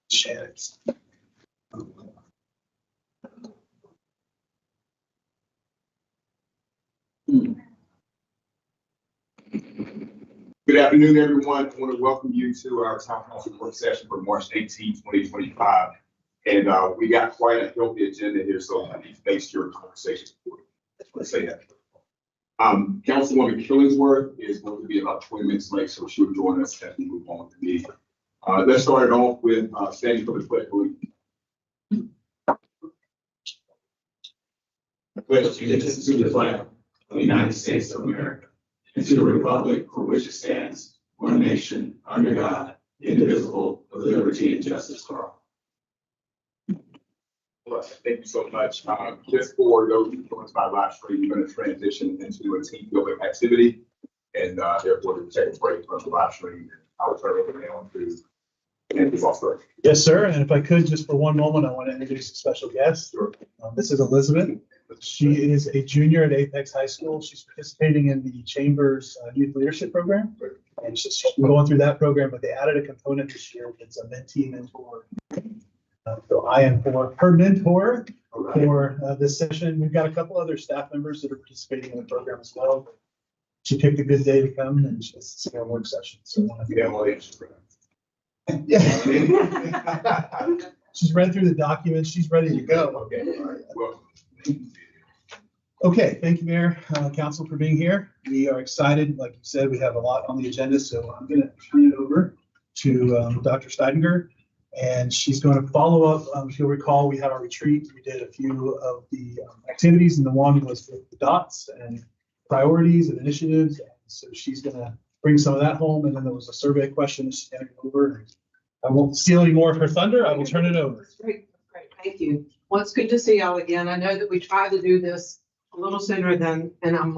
Chance. Good afternoon, everyone. I want to welcome you to our town council work session for March 18, 2025. And we got quite a healthy agenda here, so I need to base your conversations. Let's say that. Councilwoman Killingsworth is going to be about 20 minutes late, so she'll join us as we move on to the meeting. Let's start it off with standing for the pledge. I pledge allegiance to the flag of the United States of America and to the republic for which it stands, one nation, under God, indivisible, with liberty and justice for all. Thank you so much. Just for those who joined us by live stream, we're going to transition into a team building activity, and therefore we'll take a break from the live stream. I will turn it over now to Andy Foster. Yes, sir. And if I could, just for one moment, I want to introduce a special guest. Sure. This is Elizabeth. She is a junior at Apex High School. She's participating in the Chamber's Youth Leadership Program. And she's going through that program, but they added a component this year. It's a mentee mentor. So I am her mentor for this session. We've got a couple other staff members that are participating in the program as well. She picked a good day to come, and it's a work session. So yeah. She's read through the documents. She's ready to go. Okay. All right. Welcome. Okay, thank you, Mayor, Council, for being here. We are excited. Like you said, we have a lot on the agenda, so I'm going to turn it over to Dr. Steidinger, and she's going to follow up. If you'll recall, we had our retreat. We did a few of the activities, and the one was with the dots and priorities and initiatives. And so she's going to bring some of that home, and then there was a survey question she's going to go over. I won't steal any more of her thunder. I will turn it over. Great, thank you. Well, it's good to see y'all again. I know that we tried to do this a little sooner than, and I'm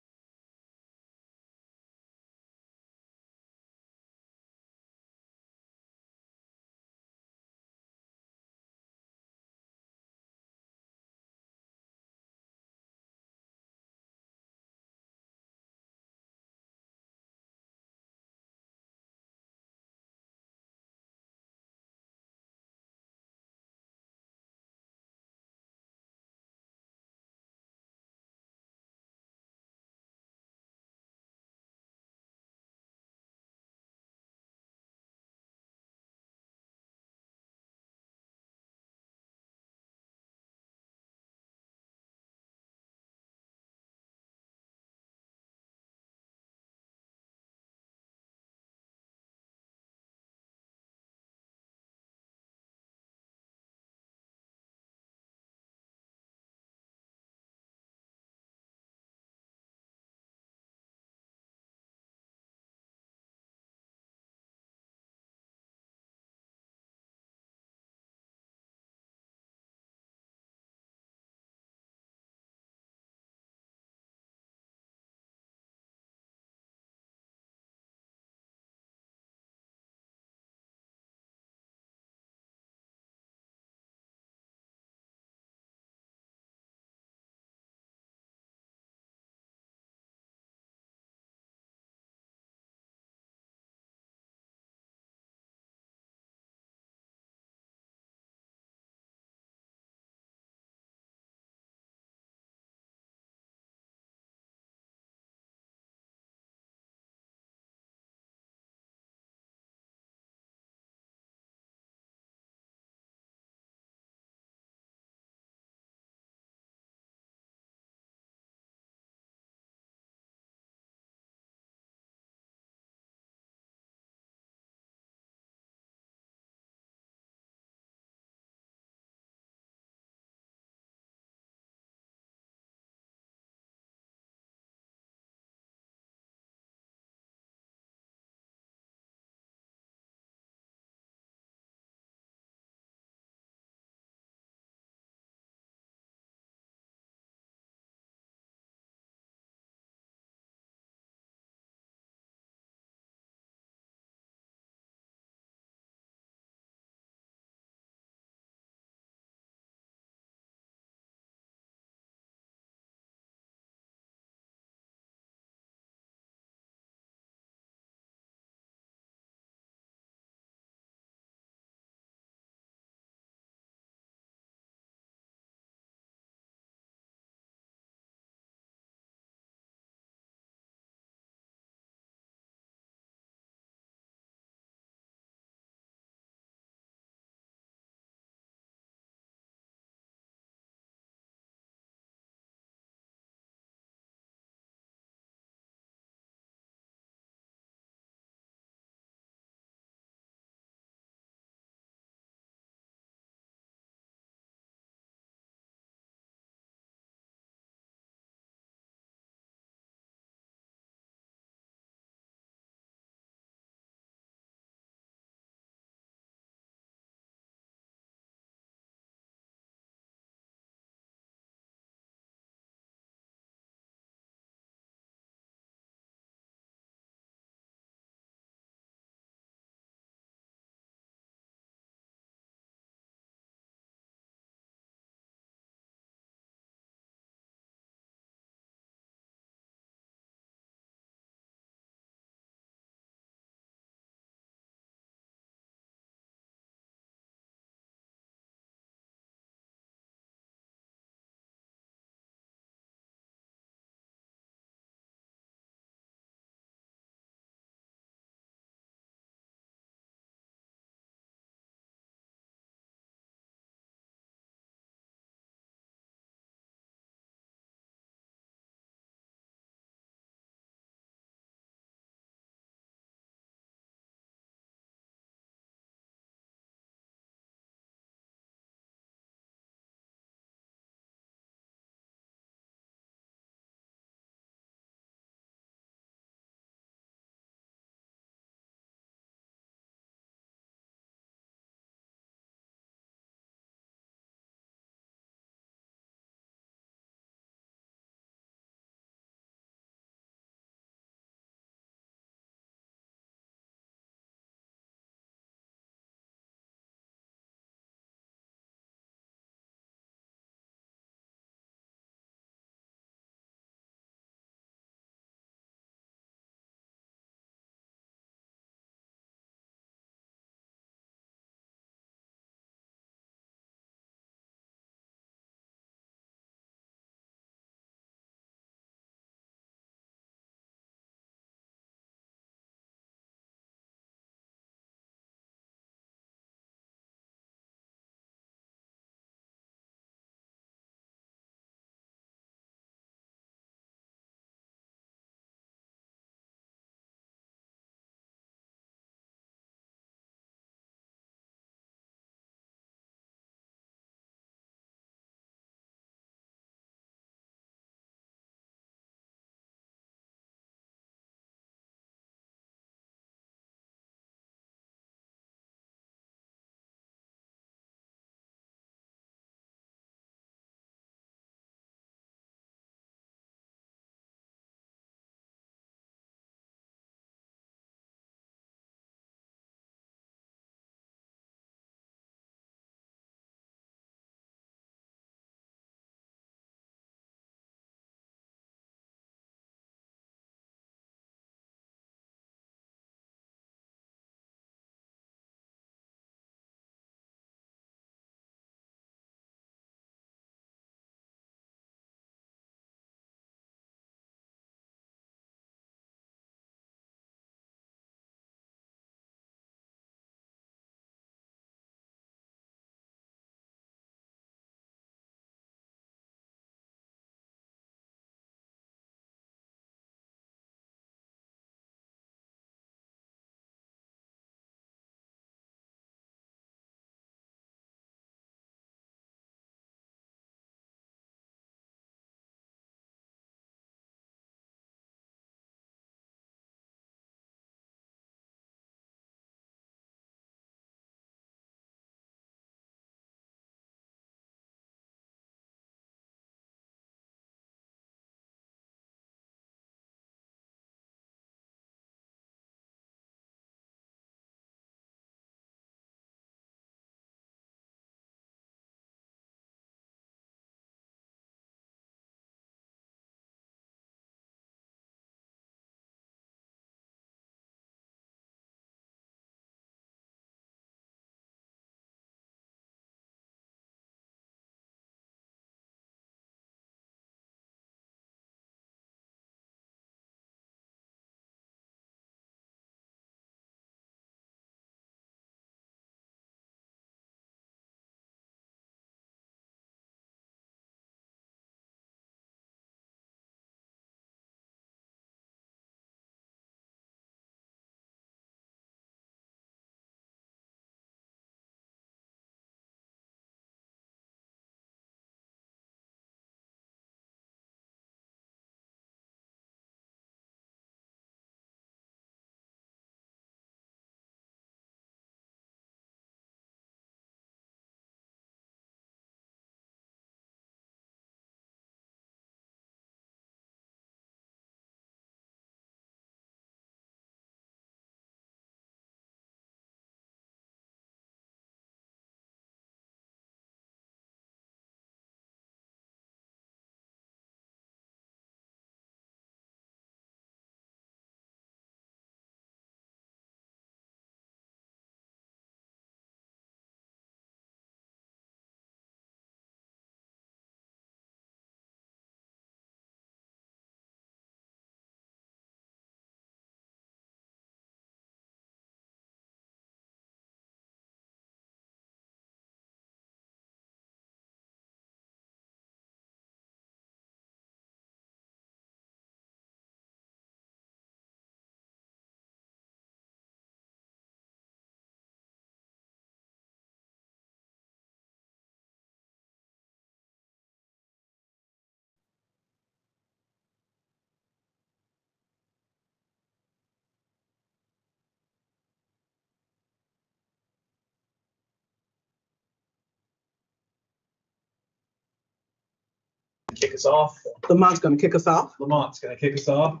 to kick us off. Lamont's going to kick us off. Lamont's going to kick us off.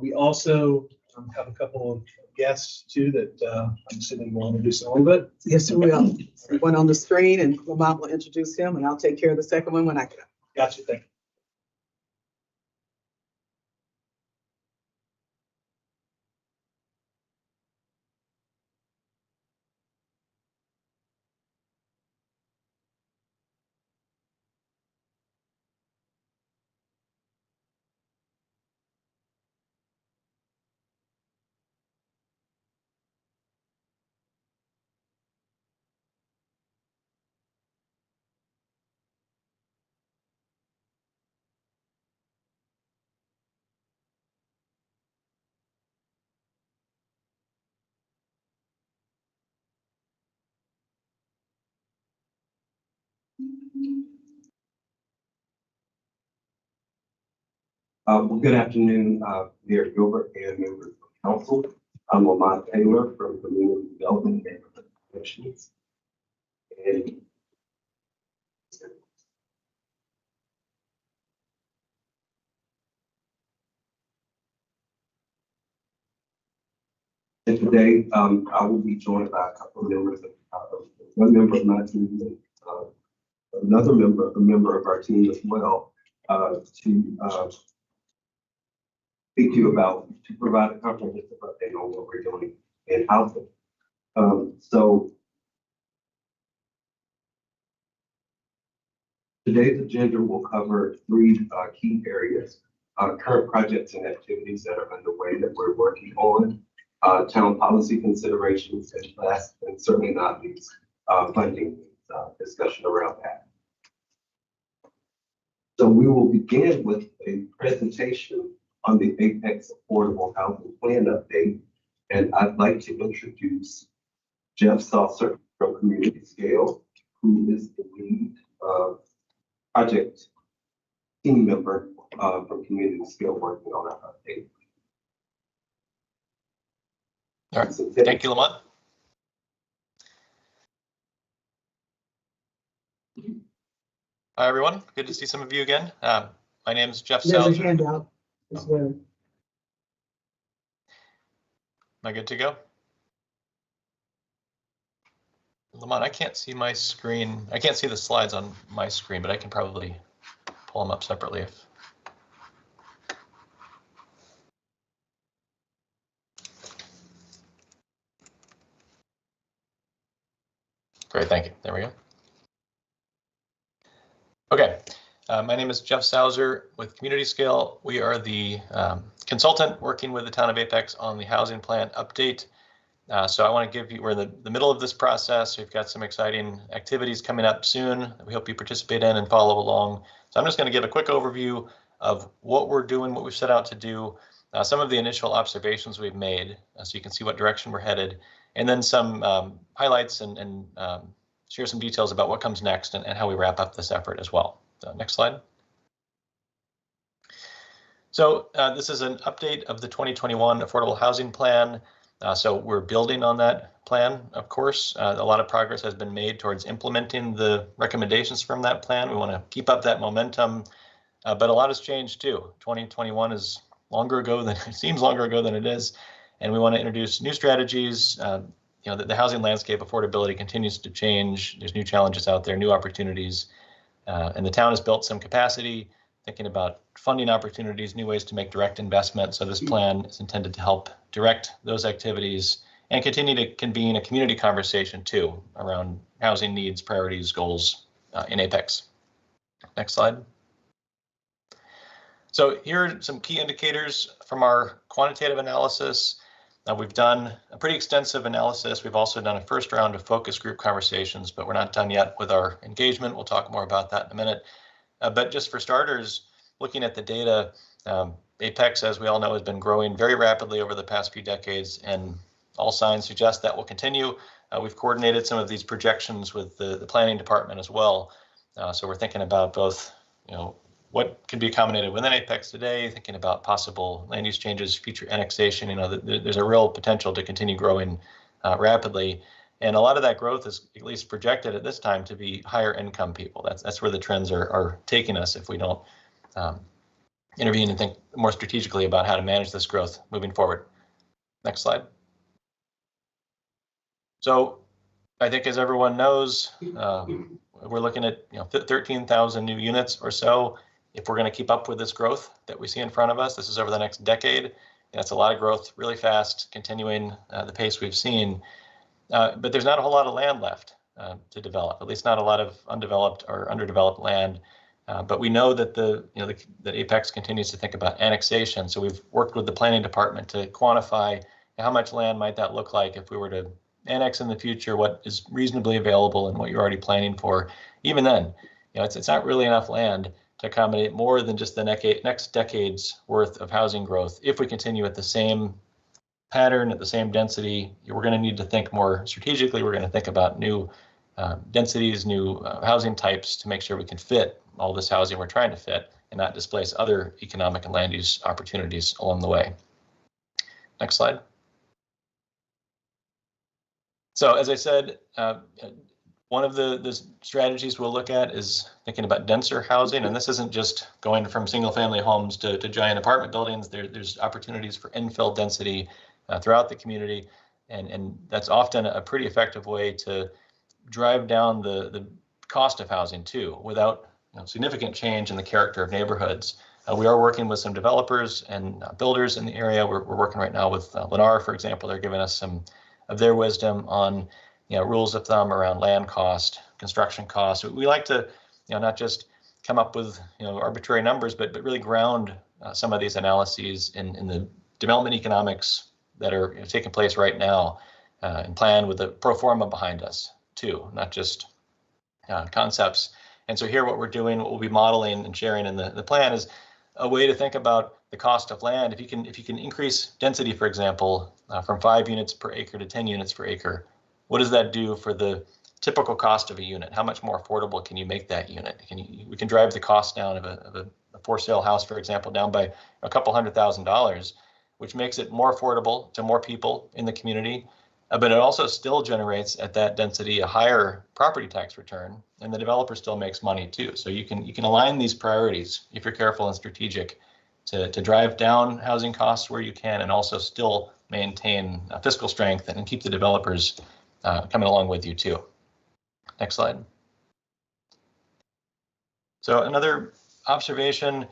We also have a couple of guests too that I'm assuming we'll introduce in a little bit. Yes, we will. One on the screen, and Lamont will introduce him, and I'll take care of the second one when I get up. Gotcha. Thank you. Well, good afternoon, Mayor Gilbert and members of council. I'm Lamont Taylor from Community Development and Neighborhood Commissions. And today, I will be joined by a couple of members of, one member of my team, and another member, a member of our team as well, to speak to you about, to provide a comprehensive update on what we're doing in housing. So today's agenda will cover three key areas: current projects and activities that are underway that we're working on, town policy considerations, and last and certainly not least, funding discussion around that. So we will begin with a presentation on the Apex Affordable Housing Plan update. And I'd like to introduce Jeff Saucer from Community Scale, who is the lead project team member from Community Scale working on our update. All right, thank you, Lamont. Hi, everyone. Good to see some of you again. My name is Jeff There's a Saucer. handout as well. Am I good to go? Lamont, I can't see my screen. I can't see the slides on my screen, but I can probably pull them up separately if. Great, thank you. There we go. Okay, my name is Jeff Saucer with Community Scale. We are the consultant working with the town of Apex on the housing plan update. So I want to give you, we're in the middle of this process. We've got some exciting activities coming up soon that we hope you participate in and follow along. So I'm just going to give a quick overview of what we're doing, what we've set out to do, some of the initial observations we've made, so you can see what direction we're headed, and then some highlights and share some details about what comes next and how we wrap up this effort as well. Next slide. So this is an update of the 2021 Affordable Housing Plan. So we're building on that plan, of course. A lot of progress has been made towards implementing the recommendations from that plan. We want to keep up that momentum, but a lot has changed too. 2021 is longer ago than it seems longer ago than it is, and we want to introduce new strategies. You know, the housing landscape, affordability continues to change. There's new challenges out there, new opportunities, and the town has built some capacity, thinking about funding opportunities, new ways to make direct investment. So this plan is intended to help direct those activities and continue to convene a community conversation too around housing needs, priorities, goals in Apex. Next slide. So here are some key indicators from our quantitative analysis. We've done a pretty extensive analysis. We've also done a first round of focus group conversations, but we're not done yet with our engagement. We'll talk more about that in a minute. But just for starters, looking at the data, Apex, as we all know, has been growing very rapidly over the past few decades, and all signs suggest that will continue. We've coordinated some of these projections with the planning department as well. So we're thinking about both, you know, what can be accommodated within Apex today, thinking about possible land use changes, future annexation. You know, there's a real potential to continue growing rapidly. And a lot of that growth is at least projected at this time to be higher income people. That's where the trends are taking us if we don't intervene and think more strategically about how to manage this growth moving forward. Next slide. So I think, as everyone knows, we're looking at 13,000 new units or so. If we're going to keep up with this growth that we see in front of us, this is over the next decade. That's a lot of growth, really fast, continuing the pace we've seen. But there's not a whole lot of land left to develop, at least not a lot of undeveloped or underdeveloped land. But we know that that Apex continues to think about annexation. So we've worked with the planning department to quantify how much land might that look like if we were to annex in the future, what is reasonably available and what you're already planning for. Even then, it's not really enough land to accommodate more than just the next decade's worth of housing growth. If we continue at the same pattern, at the same density, we're going to need to think more strategically. We're going to think about new densities, new housing types to make sure we can fit all this housing we're trying to fit and not displace other economic and land use opportunities along the way. Next slide. So as I said, one of the strategies we'll look at is thinking about denser housing, and this isn't just going from single-family homes to giant apartment buildings. There's opportunities for infill density throughout the community, and that's often a pretty effective way to drive down the cost of housing too, without significant change in the character of neighborhoods. We are working with some developers and builders in the area. We're working right now with Lennar, for example. They're giving us some of their wisdom on rules of thumb around land cost, construction costs. We like to not just come up with arbitrary numbers, but really ground some of these analyses in the development economics that are taking place right now, and plan with a pro forma behind us too, not just concepts. And so here what we're doing, what we'll be modeling and sharing in the plan is a way to think about the cost of land. If you can increase density, for example, from 5 units per acre to 10 units per acre, what does that do for the typical cost of a unit? How much more affordable can you make that unit? We can drive the cost down of a for sale house, for example, down by a couple $100,000, which makes it more affordable to more people in the community. But it also still generates at that density a higher property tax return, and the developer still makes money too. So you can align these priorities if you're careful and strategic to drive down housing costs where you can, and also still maintain fiscal strength and keep the developers coming along with you too. Next slide. So another observation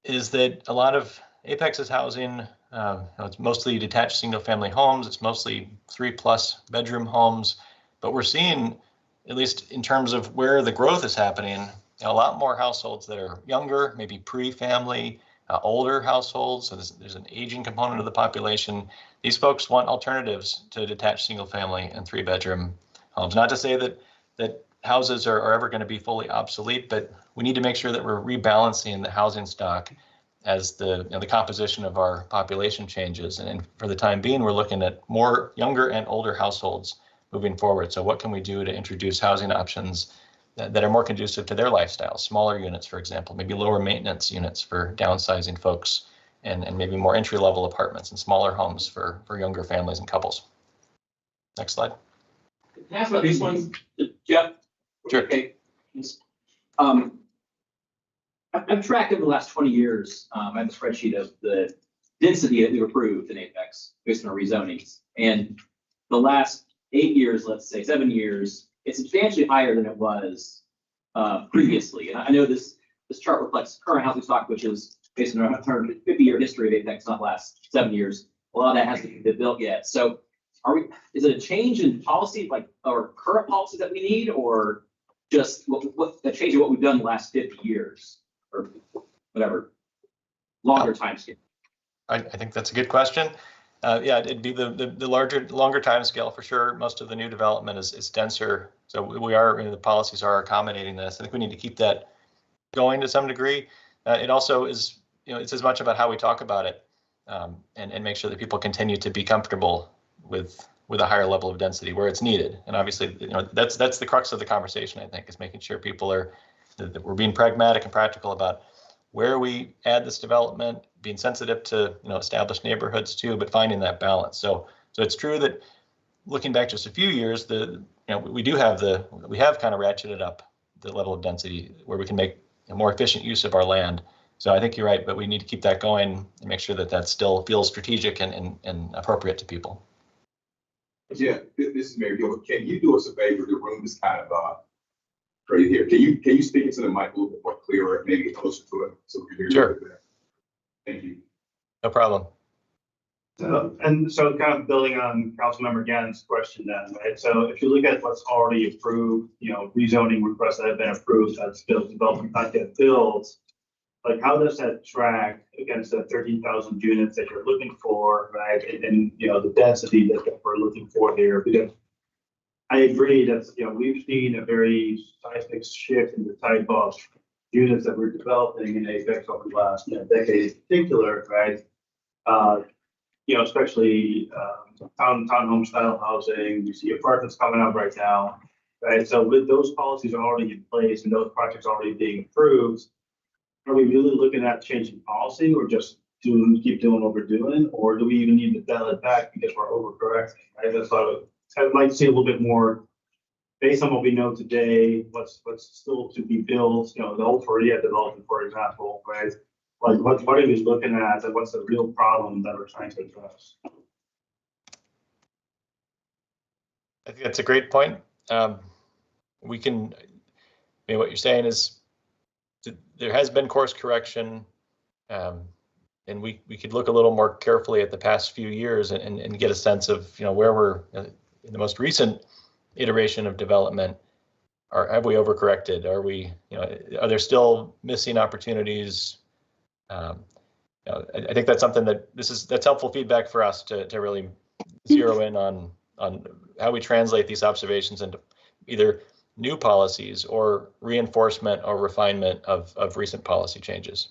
is that a lot of Apex's housing, it's mostly detached single-family homes. It's mostly 3+ bedroom homes, but we're seeing, at least in terms of where the growth is happening, a lot more households that are younger, maybe pre-family, older households. So there's an aging component of the population. These folks want alternatives to detached single-family and 3-bedroom homes. Not to say that houses are ever going to be fully obsolete, but we need to make sure that we're rebalancing the housing stock as the composition of our population changes. And for the time being, we're looking at more younger and older households moving forward. So what can we do to introduce housing options that are more conducive to their lifestyles? Smaller units, for example, maybe lower maintenance units for downsizing folks, and maybe more entry-level apartments and smaller homes for younger families and couples. Next slide. Can I ask about these ones, Jeff? Sure. Okay. I've tracked over the last 20 years. I have a spreadsheet of the density that we've approved in Apex based on our rezonings. And the last 8 years, let's say 7 years, it's substantially higher than it was previously. And I know this chart reflects current housing stock, which is based on a 150-year history of Apex, not last 7 years. A lot of that hasn't been built yet. So is it a change in policy, or current policy that we need, or just a change in what we've done the last 50 years? Or whatever, longer time scale? I think that's a good question. Yeah, it'd be the longer time scale for sure. Most of the new development is denser, so the policies are accommodating this. I think we need to keep that going to some degree. It also is, it's as much about how we talk about it, and make sure that people continue to be comfortable with a higher level of density where it's needed. And obviously, that's the crux of the conversation, I think, is making sure people that we're being pragmatic and practical about where we add this development, being sensitive to established neighborhoods too, but finding that balance. So it's true that looking back just a few years, we have kind of ratcheted up the level of density where we can make a more efficient use of our land. So I think you're right, but we need to keep that going and make sure that that still feels strategic and appropriate to people. Yeah, this is Mayor Gilbert. Can you do us a favor? The room is kind of right here. Can you speak into the mic a little bit more clearer, maybe get closer to it so we can hear you? Sure. a little bit? Thank you. No problem. So kind of building on Councilmember Gannon's question then, right? So if you look at what's already approved, rezoning requests that have been approved, that's built, development not yet built, like how does that track against the 13,000 units that you're looking for, right? And the density that we're looking for here, because I agree that, we've seen a very seismic shift in the type of units that we're developing in Apex over the last decade in particular, right? Especially townhome style housing, you see apartments coming up right now, right? So with those policies already in place and those projects already being approved, are we really looking at changing policy or just keep doing what we're doing? Or do we even need to dial it back because we're overcorrecting, right? That's why I'd like to see a little bit more based on what we know today, what's still to be built, the old Korea development, for example, right? Like what are we looking at and what's the real problem that we're trying to address? I think that's a great point. What you're saying is there has been course correction, and we could look a little more carefully at the past few years and get a sense of where we're in the most recent iteration of development. Have we overcorrected? Are there still missing opportunities? I think that's something that's helpful feedback for us to really zero in on how we translate these observations into either new policies or reinforcement or refinement of recent policy changes.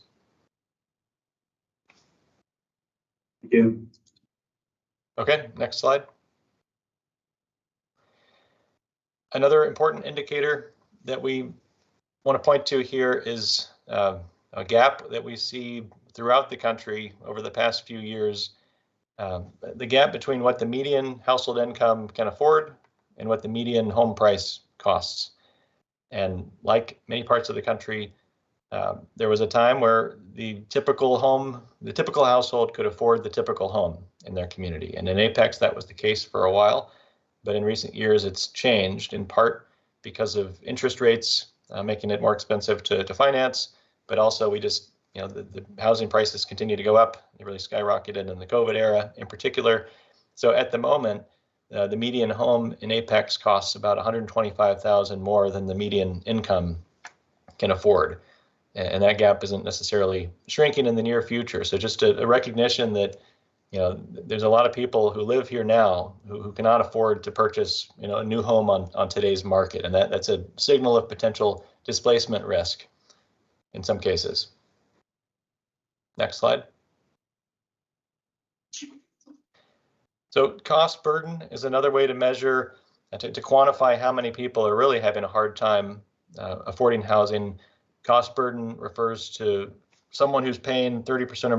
Thank you. Okay, next slide. Another important indicator that we want to point to here is a gap that we see throughout the country over the past few years. The gap between what the median household income can afford and what the median home price costs. And like many parts of the country, there was a time where the typical household could afford the typical home in their community. And in Apex, that was the case for a while. But in recent years, it's changed in part because of interest rates making it more expensive to finance. But also the housing prices continue to go up. They really skyrocketed in the COVID era in particular. So at the moment, the median home in Apex costs about $125,000 more than the median income can afford. And that gap isn't necessarily shrinking in the near future. So just a recognition that there's a lot of people who live here now who cannot afford to purchase a new home on today's market. And that's a signal of potential displacement risk in some cases. Next slide. So cost burden is another way to measure, to quantify how many people are really having a hard time affording housing. Cost burden refers to someone who's paying 30% or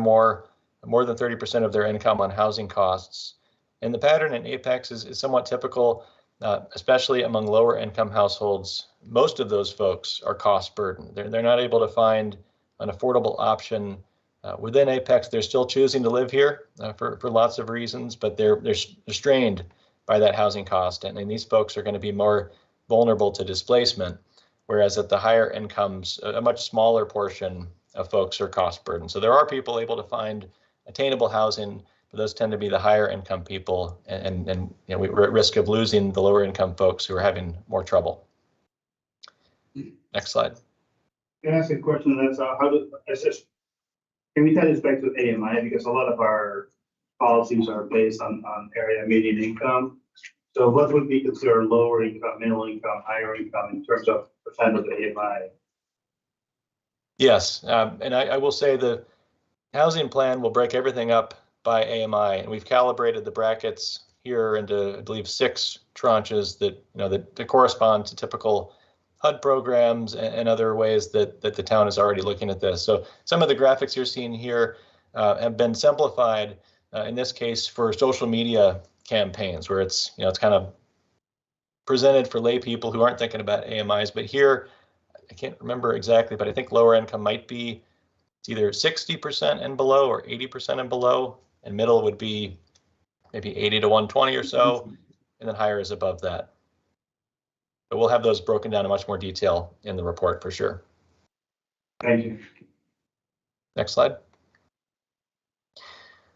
more than 30% of their income on housing costs. And the pattern in Apex is somewhat typical, especially among lower income households. Most of those folks are cost burdened. They're not able to find an affordable option within Apex. They're still choosing to live here for lots of reasons, but they're strained by that housing cost. And these folks are going to be more vulnerable to displacement, whereas at the higher incomes, a much smaller portion of folks are cost burdened. So there are people able to find attainable housing, but those tend to be the higher income people, and we're at risk of losing the lower income folks who are having more trouble. Next slide. Can I ask a question? That's can we tie this back to AMI, because a lot of our policies are based on area median income. So what would be considered lower income, middle income, higher income in terms of percent of AMI? Yes, and I will say the housing plan will break everything up by AMI, and we've calibrated the brackets here into, I believe, 6 tranches that correspond to typical HUD programs and other ways that the town is already looking at this. So some of the graphics you're seeing here have been simplified, in this case for social media campaigns where it's, it's kind of presented for lay people who aren't thinking about AMIs. But here, I can't remember exactly, but I think lower income might be it's either 60% and below or 80% and below, and middle would be maybe 80 to 120 or so, and then higher is above that. But we'll have those broken down in much more detail in the report for sure. Thank you. Next slide.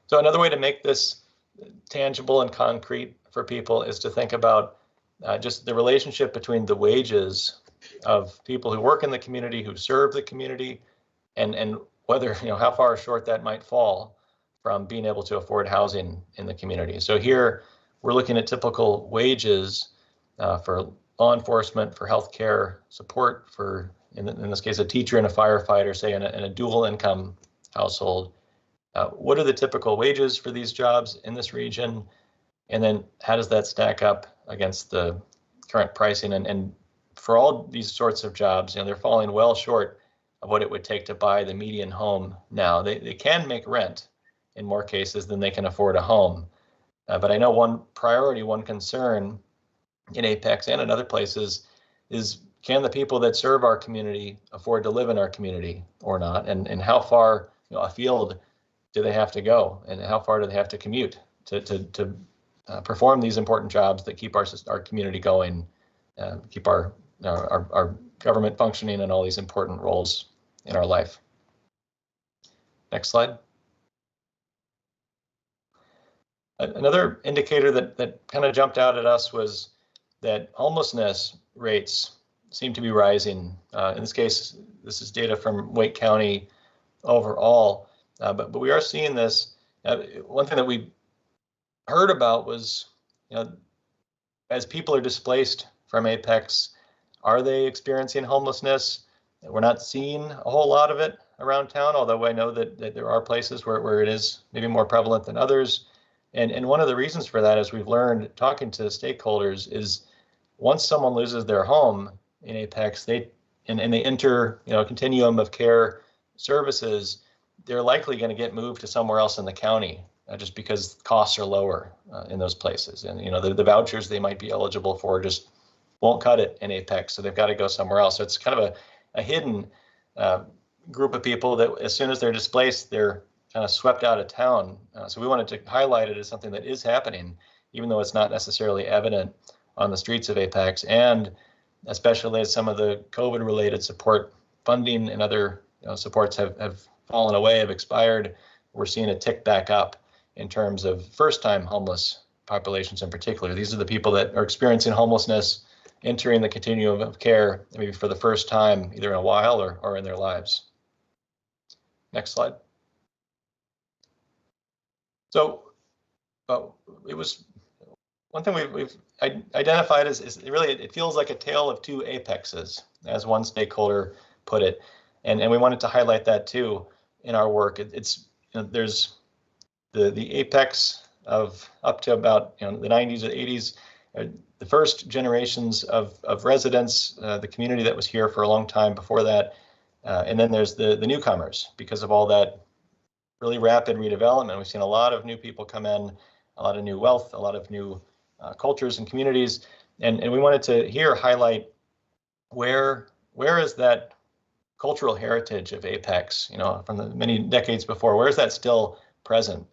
So another way to make this tangible and concrete for people is to think about just the relationship between the wages of people who work in the community, who serve the community, and whether, how far short that might fall from being able to afford housing in the community. So here we're looking at typical wages for law enforcement, for healthcare support, for, in this case, a teacher and a firefighter, say in a dual income household. What are the typical wages for these jobs in this region? And then how does that stack up against the current pricing? And for all these sorts of jobs, they're falling well short of what it would take to buy the median home now. They can make rent in more cases than they can afford a home. But I know one priority, one concern in Apex and in other places is, can the people that serve our community afford to live in our community or not? And how far afield do they have to go? And how far do they have to commute to perform these important jobs that keep our community going, keep our government functioning and all these important roles in our life? Next slide. Another indicator that kind of jumped out at us was that homelessness rates seem to be rising. In this case, this is data from Wake County overall, but we are seeing this. One thing that we heard about was, as people are displaced from Apex, are they experiencing homelessness? We're not seeing a whole lot of it around town, although I know that there are places where it is maybe more prevalent than others. And one of the reasons for that, as we've learned talking to stakeholders, is once someone loses their home in Apex, they enter a continuum of care services, they're likely going to get moved to somewhere else in the county, just because costs are lower in those places. And the vouchers they might be eligible for just won't cut it in Apex, so they've got to go somewhere else. So it's kind of a hidden group of people that as soon as they're displaced, they're kind of swept out of town. So we wanted to highlight it as something that is happening, even though it's not necessarily evident on the streets of Apex. And especially as some of the COVID-related support funding and other supports have fallen away, have expired, we're seeing a tick back up in terms of first-time homeless populations in particular. These are the people that are experiencing homelessness, entering the continuum of care, maybe for the first time, either in a while or in their lives. Next slide. So it was one thing we've identified is really it feels like a tale of two apexes, as one stakeholder put it, and we wanted to highlight that too in our work. It's there's the apex of up to about the 90s or 80s, the first generations of residents, the community that was here for a long time before that, and then there's the newcomers because of all that really rapid redevelopment. We've seen a lot of new people come in, a lot of new wealth, a lot of new cultures and communities, and we wanted to here highlight where is that cultural heritage of Apex, from the many decades before, where is that still present,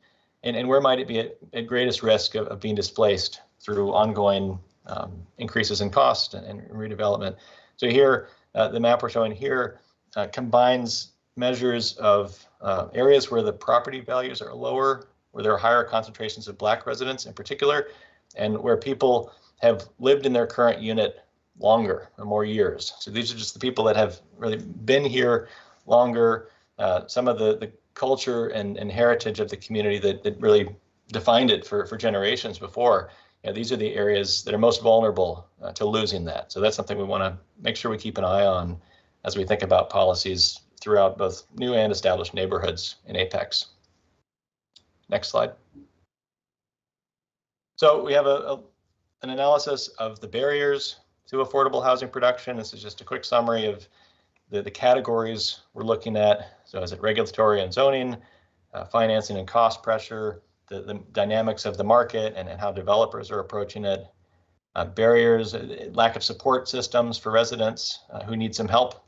and where might it be at greatest risk of being displaced through ongoing increases in cost and redevelopment. So here, the map we're showing here combines measures of areas where the property values are lower, where there are higher concentrations of Black residents in particular, and where people have lived in their current unit longer or more years. So these are just the people that have really been here longer. Some of the culture and heritage of the community that really defined it for generations before. These are the areas that are most vulnerable to losing that. So that's something we want to make sure we keep an eye on as we think about policies throughout both new and established neighborhoods in Apex. Next slide. So we have an analysis of the barriers to affordable housing production. This is just a quick summary of the categories we're looking at. So is it regulatory and zoning, financing and cost pressure, the dynamics of the market and how developers are approaching it. Barriers, lack of support systems for residents who need some help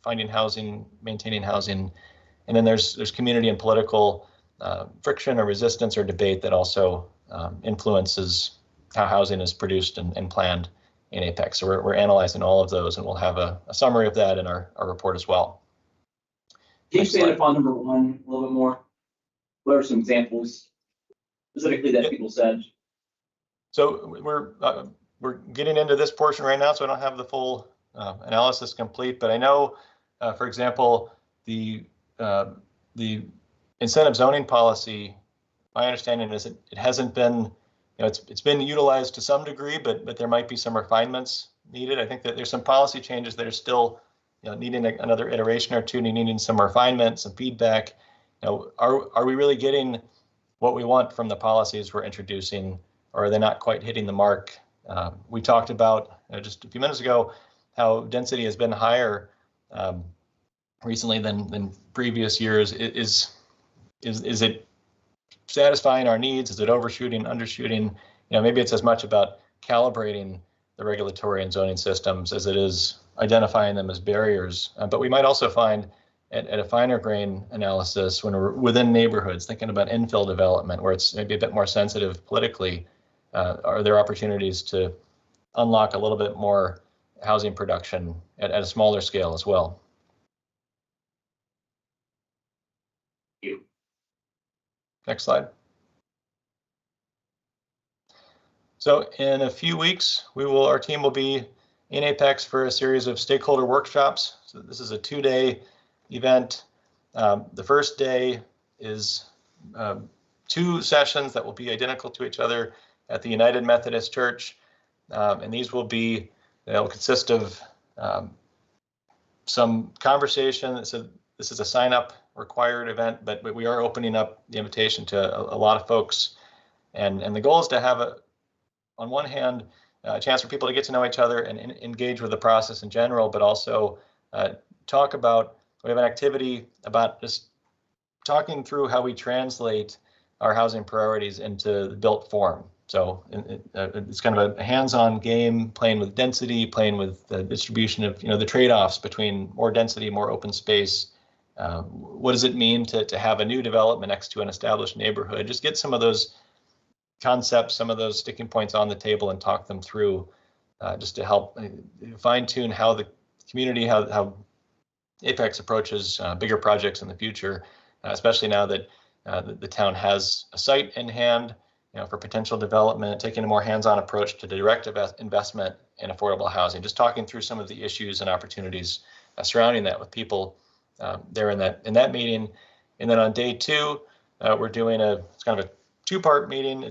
finding housing, maintaining housing. And then there's community and political friction or resistance or debate that also influences how housing is produced and planned in Apex. So we're analyzing all of those, and we'll have a summary of that in our report as well. Can you expand upon number one a little bit more? What are some examples specifically that people said? So we're getting into this portion right now, so I don't have the full analysis complete, but I know, for example, the incentive zoning policy, my understanding is it hasn't been, it's been utilized to some degree, but there might be some refinements needed. I think that there's some policy changes that are still, needing another iteration or two, needing some refinement, some feedback. Are we really getting what we want from the policies we're introducing, or are they not quite hitting the mark? We talked about just a few minutes ago how density has been higher recently than previous years. Is it satisfying our needs? Is it overshooting, undershooting? Maybe it's as much about calibrating the regulatory and zoning systems as it is identifying them as barriers. But we might also find at a finer grain analysis, when we're within neighborhoods, thinking about infill development, where it's maybe a bit more sensitive politically, are there opportunities to unlock a little bit more housing production at a smaller scale as well? Thank you. Next slide. So in a few weeks, our team will be in Apex for a series of stakeholder workshops. So this is a 2-day event. The first day is 2 sessions that will be identical to each other at the United Methodist Church. And these will be, they'll consist of some conversation. So this is a sign-up required event, but we are opening up the invitation to a lot of folks. And the goal is to have on one hand, a chance for people to get to know each other and engage with the process in general, but also talk about, we have an activity about just talking through how we translate our housing priorities into the built form. So it's kind of a hands-on game, playing with density, playing with the distribution of, the trade-offs between more density, more open space. What does it mean to have a new development next to an established neighborhood? Just get some of those concepts, some of those sticking points on the table and talk them through, just to help fine-tune how the community, how Apex approaches bigger projects in the future, especially now that the town has a site in hand, for potential development, taking a more hands-on approach to direct investment in affordable housing, just talking through some of the issues and opportunities surrounding that with people there in that meeting. And then on day 2, we're doing it's kind of a 2-part meeting.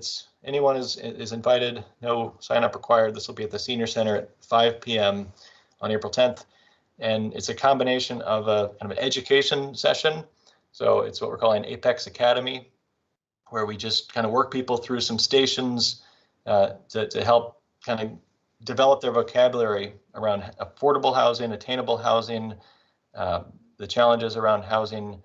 Anyone is invited, no sign up required. This will be at the Senior Center at 5 p.m. on April 10th. And it's a combination of a kind of an education session. So it's what we're calling Apex Academy, where we just kind of work people through some stations to help kind of develop their vocabulary around affordable housing, attainable housing, the challenges around housing,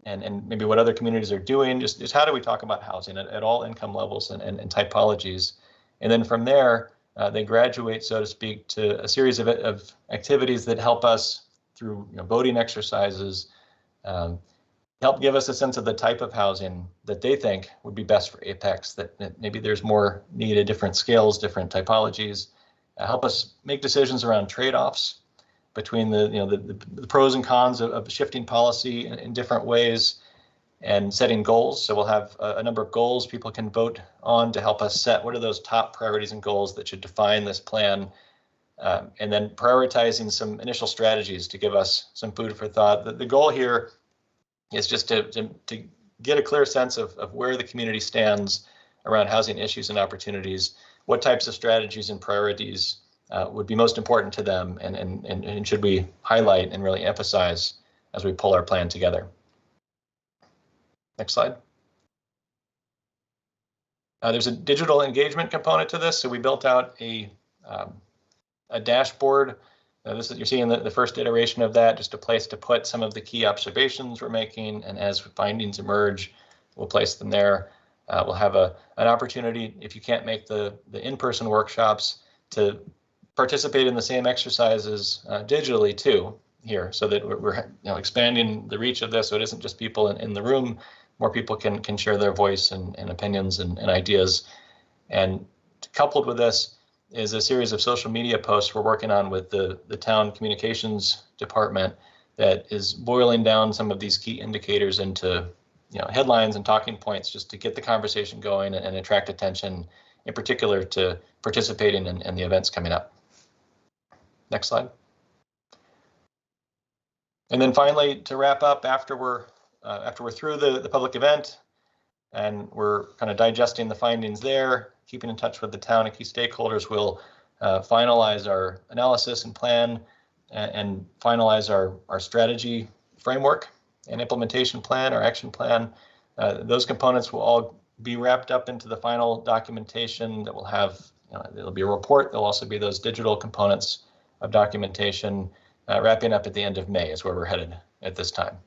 and maybe what other communities are doing. Just how do we talk about housing at all income levels and typologies. And then from there, they graduate, so to speak, to a series of activities that help us through voting exercises, help give us a sense of the type of housing that they think would be best for Apex, that maybe there's more need at different scales, different typologies, help us make decisions around trade-offs between the pros and cons of shifting policy in different ways and setting goals. So we'll have a number of goals people can vote on to help us set what are those top priorities and goals that should define this plan, and then prioritizing some initial strategies to give us some food for thought. The goal here is just to get a clear sense of where the community stands around housing issues and opportunities, what types of strategies and priorities would be most important to them, and should we highlight and really emphasize as we pull our plan together. Next slide. There's a digital engagement component to this, so we built out a dashboard. You're seeing the first iteration of that, just a place to put some of the key observations we're making, and as findings emerge, we'll place them there. We'll have an opportunity, if you can't make the in-person workshops, to participate in the same exercises digitally too here, so that we're expanding the reach of this, so it isn't just people in the room. More people can share their voice and opinions and ideas. And coupled with this is a series of social media posts we're working on with the town communications department that is boiling down some of these key indicators into headlines and talking points, just to get the conversation going and attract attention, in particular to participating in the events coming up. Next slide. And then finally, to wrap up, after we're through the public event and we're kind of digesting the findings there, keeping in touch with the town and key stakeholders, we'll finalize our analysis and plan and finalize our strategy framework and implementation plan, our action plan. Those components will all be wrapped up into the final documentation that will have, it'll be a report. There'll also be those digital components of documentation. Wrapping up at the end of May is where we're headed at this time.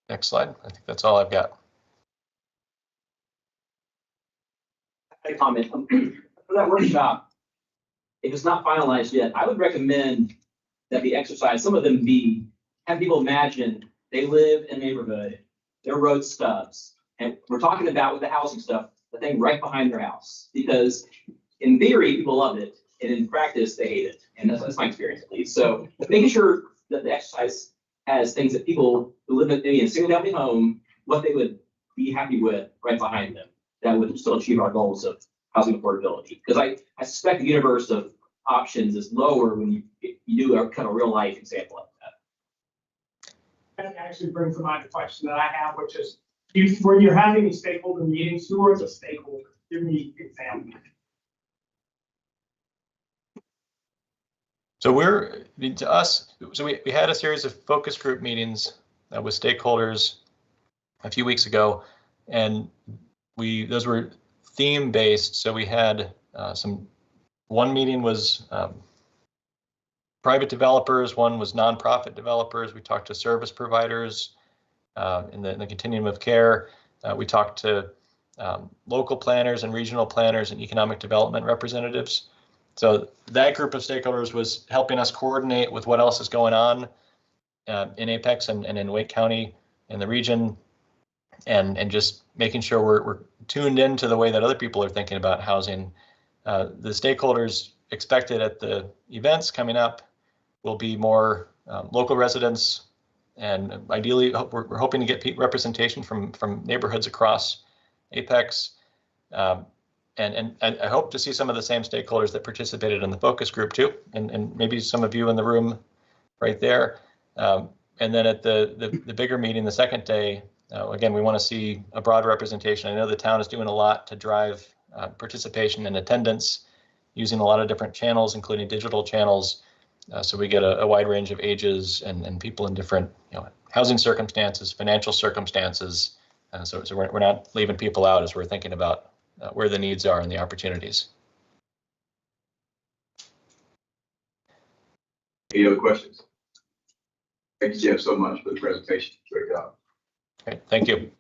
Next slide. I think that's all I've got. A comment for that workshop. If it's not finalized yet, I would recommend that the exercise, some of them have people imagine they live in a neighborhood, their road stubs, and we're talking about with the housing stuff, the thing right behind their house, because in theory, people love it, and in practice, they hate it. And that's my experience, at least. So making sure that the exercise has things that people who live in a single family home, what they would be happy with right behind them, that would still achieve our goals of housing affordability. Because I suspect the universe of options is lower when you do a kind of real life example like that. That actually brings to mind a question that I have, which is, when you're having these stakeholder meetings, who are the stakeholders? Give me an example. So we had a series of focus group meetings with stakeholders a few weeks ago, and those were theme based. So we had one meeting was private developers, one was nonprofit developers. We talked to service providers in the continuum of care. We talked to local planners and regional planners and economic development representatives. So that group of stakeholders was helping us coordinate with what else is going on in Apex and in Wake County in the region, and just making sure we're tuned into the way that other people are thinking about housing. The stakeholders expected at the events coming up will be more local residents, and ideally we're hoping to get representation from neighborhoods across Apex. And I hope to see some of the same stakeholders that participated in the focus group too, and maybe some of you in the room right there. And then at the bigger meeting, the second day, again, we want to see a broad representation. I know the town is doing a lot to drive participation and attendance using a lot of different channels, including digital channels. So we get a wide range of ages and people in different housing circumstances, financial circumstances. So we're not leaving people out as we're thinking about where the needs are and the opportunities. Any other questions? Thank you, Jeff, so much for the presentation. Great job. Okay, thank you.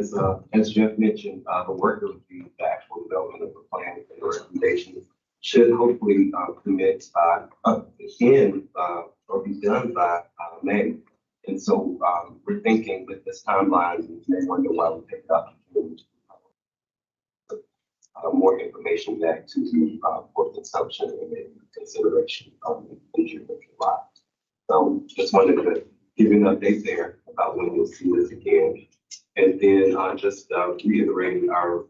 So, as Jeff mentioned, the work of the actual development of the plan and the recommendations should hopefully commit again or be done by May. And so we're thinking with this timeline, you may wonder why we picked up more information back to the for consumption and maybe consideration in June or July. So just wanted to give you an update there about when you'll see this again. And then just reiterating our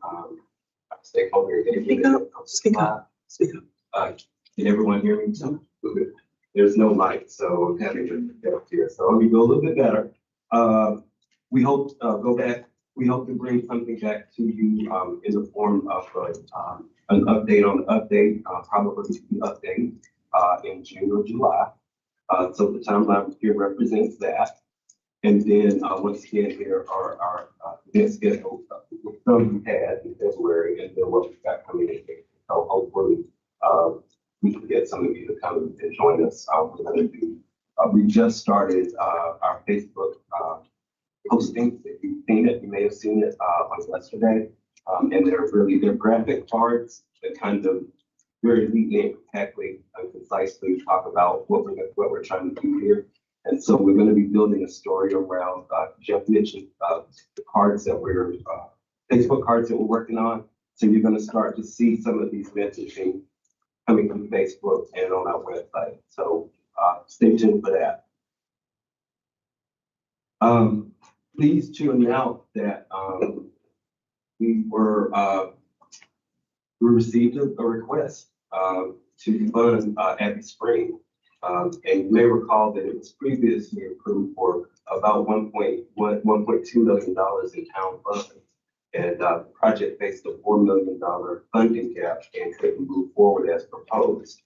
stakeholder engagement. Speak up. Can everyone hear me? Good. there's no light, so I'm having to get up here. So let me go a little bit better. We hope, we hope to bring something back to you, in the form of, an update on the update, probably the update, in June or July. So the timeline here represents that. And then, once again, here are our, event schedule, some we had in February, and then what we've got coming in. So hopefully, we can get some of you to come and join us. We're gonna do, we just started, our Facebook, posting. If you've seen it, you may have seen it, on yesterday. And they're graphic cards that kind of very neatly and compactly and concisely talk about what we're trying to do here. And so we're going to be building a story around, Jeff mentioned, the cards that Facebook cards that we're working on. So you're going to start to see some of these messaging coming from Facebook and on our website. So stay tuned for that. Pleased to announce that we received a request to fund Abbey Spring. And you may recall that it was previously approved for about $1.2 million in town funds. And the project faced a $4 million funding gap and couldn't move forward as proposed.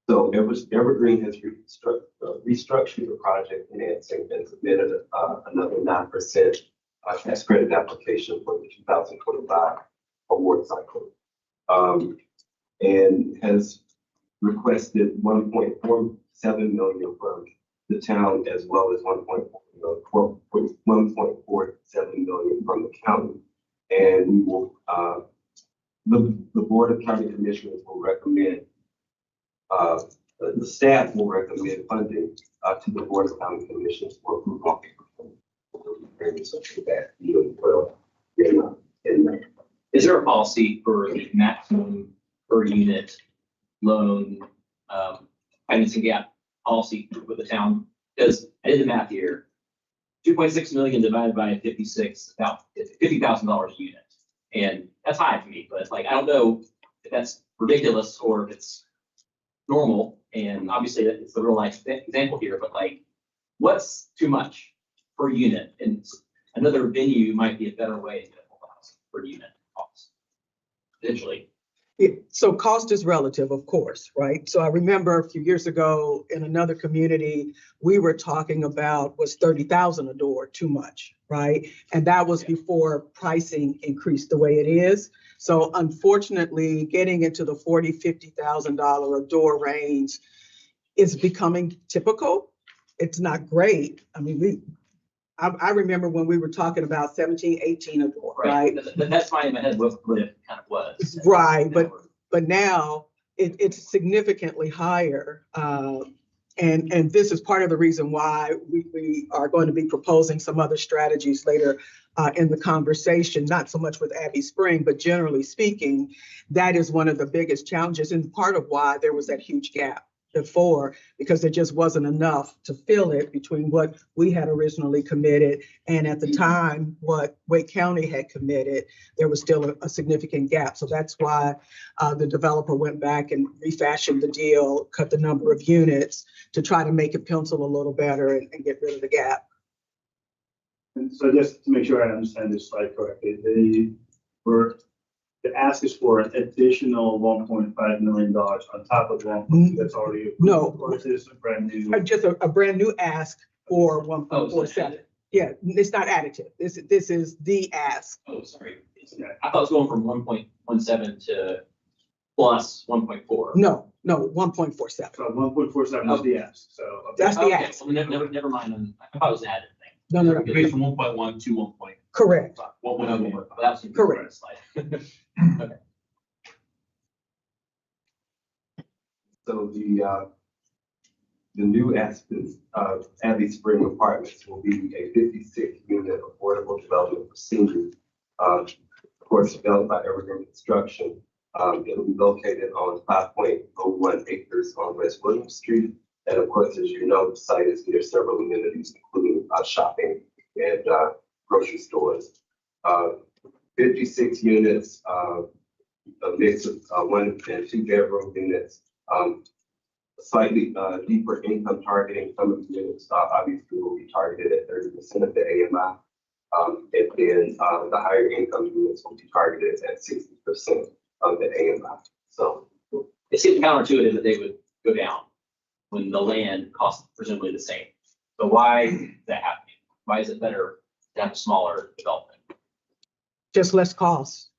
So Evergreen has restructured the project financing and submitted another 9% tax credit application for the 2025 award cycle. And has requested $1.47 million from the town, as well as $1.47 million from the county. And we will, the Board of County Commissioners will recommend, the staff will recommend funding to the Board of County Commissioners for approval. Is there a policy for the maximum per unit loan financing gap policy with the town? Because I did the math here, 2.6 million divided by 56, about $50,000 a unit. And that's high for me, but like, I don't know if that's ridiculous or if it's normal. And obviously it's the real life example here, but like, what's too much per unit? And another venue might be a better way to get a per unit cost, potentially. So cost is relative, of course, right? So I remember a few years ago in another community, we were talking about, was 30,000 a door too much, right? And that was before pricing increased the way it is. So unfortunately, getting into the $40,000, $50,000 a door range is becoming typical. It's not great. I mean, I remember when we were talking about 17, 18 a door, right? That's why in my head what it kind of was. Right, but now it's significantly higher. And this is part of the reason why we are going to be proposing some other strategies later in the conversation, not so much with Abbey Spring, but generally speaking, that is one of the biggest challenges and part of why there was that huge gap before, because there just wasn't enough to fill it between what we had originally committed and at the time what Wake County had committed. There was still a significant gap. So that's why the developer went back and refashioned the deal, cut the number of units to try to make it pencil a little better and get rid of the gap. And so just to make sure I understand this slide correctly, the ask is for an additional $1.5 million on top of one that's already approved. No. Or is this a brand new? Just a brand new ask for 1.47. Yeah, it's not additive. This is the ask. Oh, sorry. I thought it was going from 1.17 to plus 1.4. No, 1.47. So 1.47 is the ask, so. That's the Okay, ask. so never mind. I thought it was an added thing. No. Based from 1.1 to 1. Correct. What would Okay, work? that was Correct. Slide. Okay. So the new Aspen Abbey Spring Apartments will be a 56-unit affordable development for seniors. Of course, developed by Evergreen Construction. It'll be located on 5.01 acres on West William Street. And of course, as you know, the site is near several amenities, including shopping and grocery stores. 56 units, a mix of 1 and 2 bedroom units. slightly deeper income targeting. Some of the units obviously will be targeted at 30% of the AMI. And then the higher income units will be targeted at 60% of the AMI. So It seems counterintuitive that they would go down when the land costs presumably the same. So why is that happening? Why is it better to have a smaller development, Just less cost.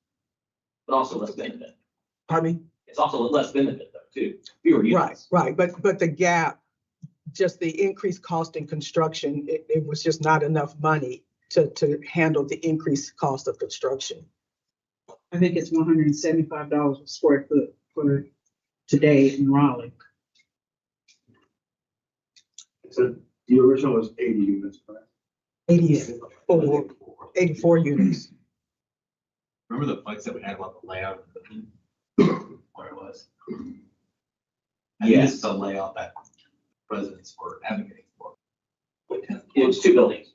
but also less benefit? Pardon me? It's also less benefit though, too. Fewer units. Right. But the gap, just the increased cost in construction, it was just not enough money to handle the increased cost of construction. I think it's $175 a square foot for today in Raleigh. So the original was 80 units, correct? 84 units. Remember the fights that we had about the layout of the building? Where it was? I think this is the layout that residents were advocating for. It was two buildings,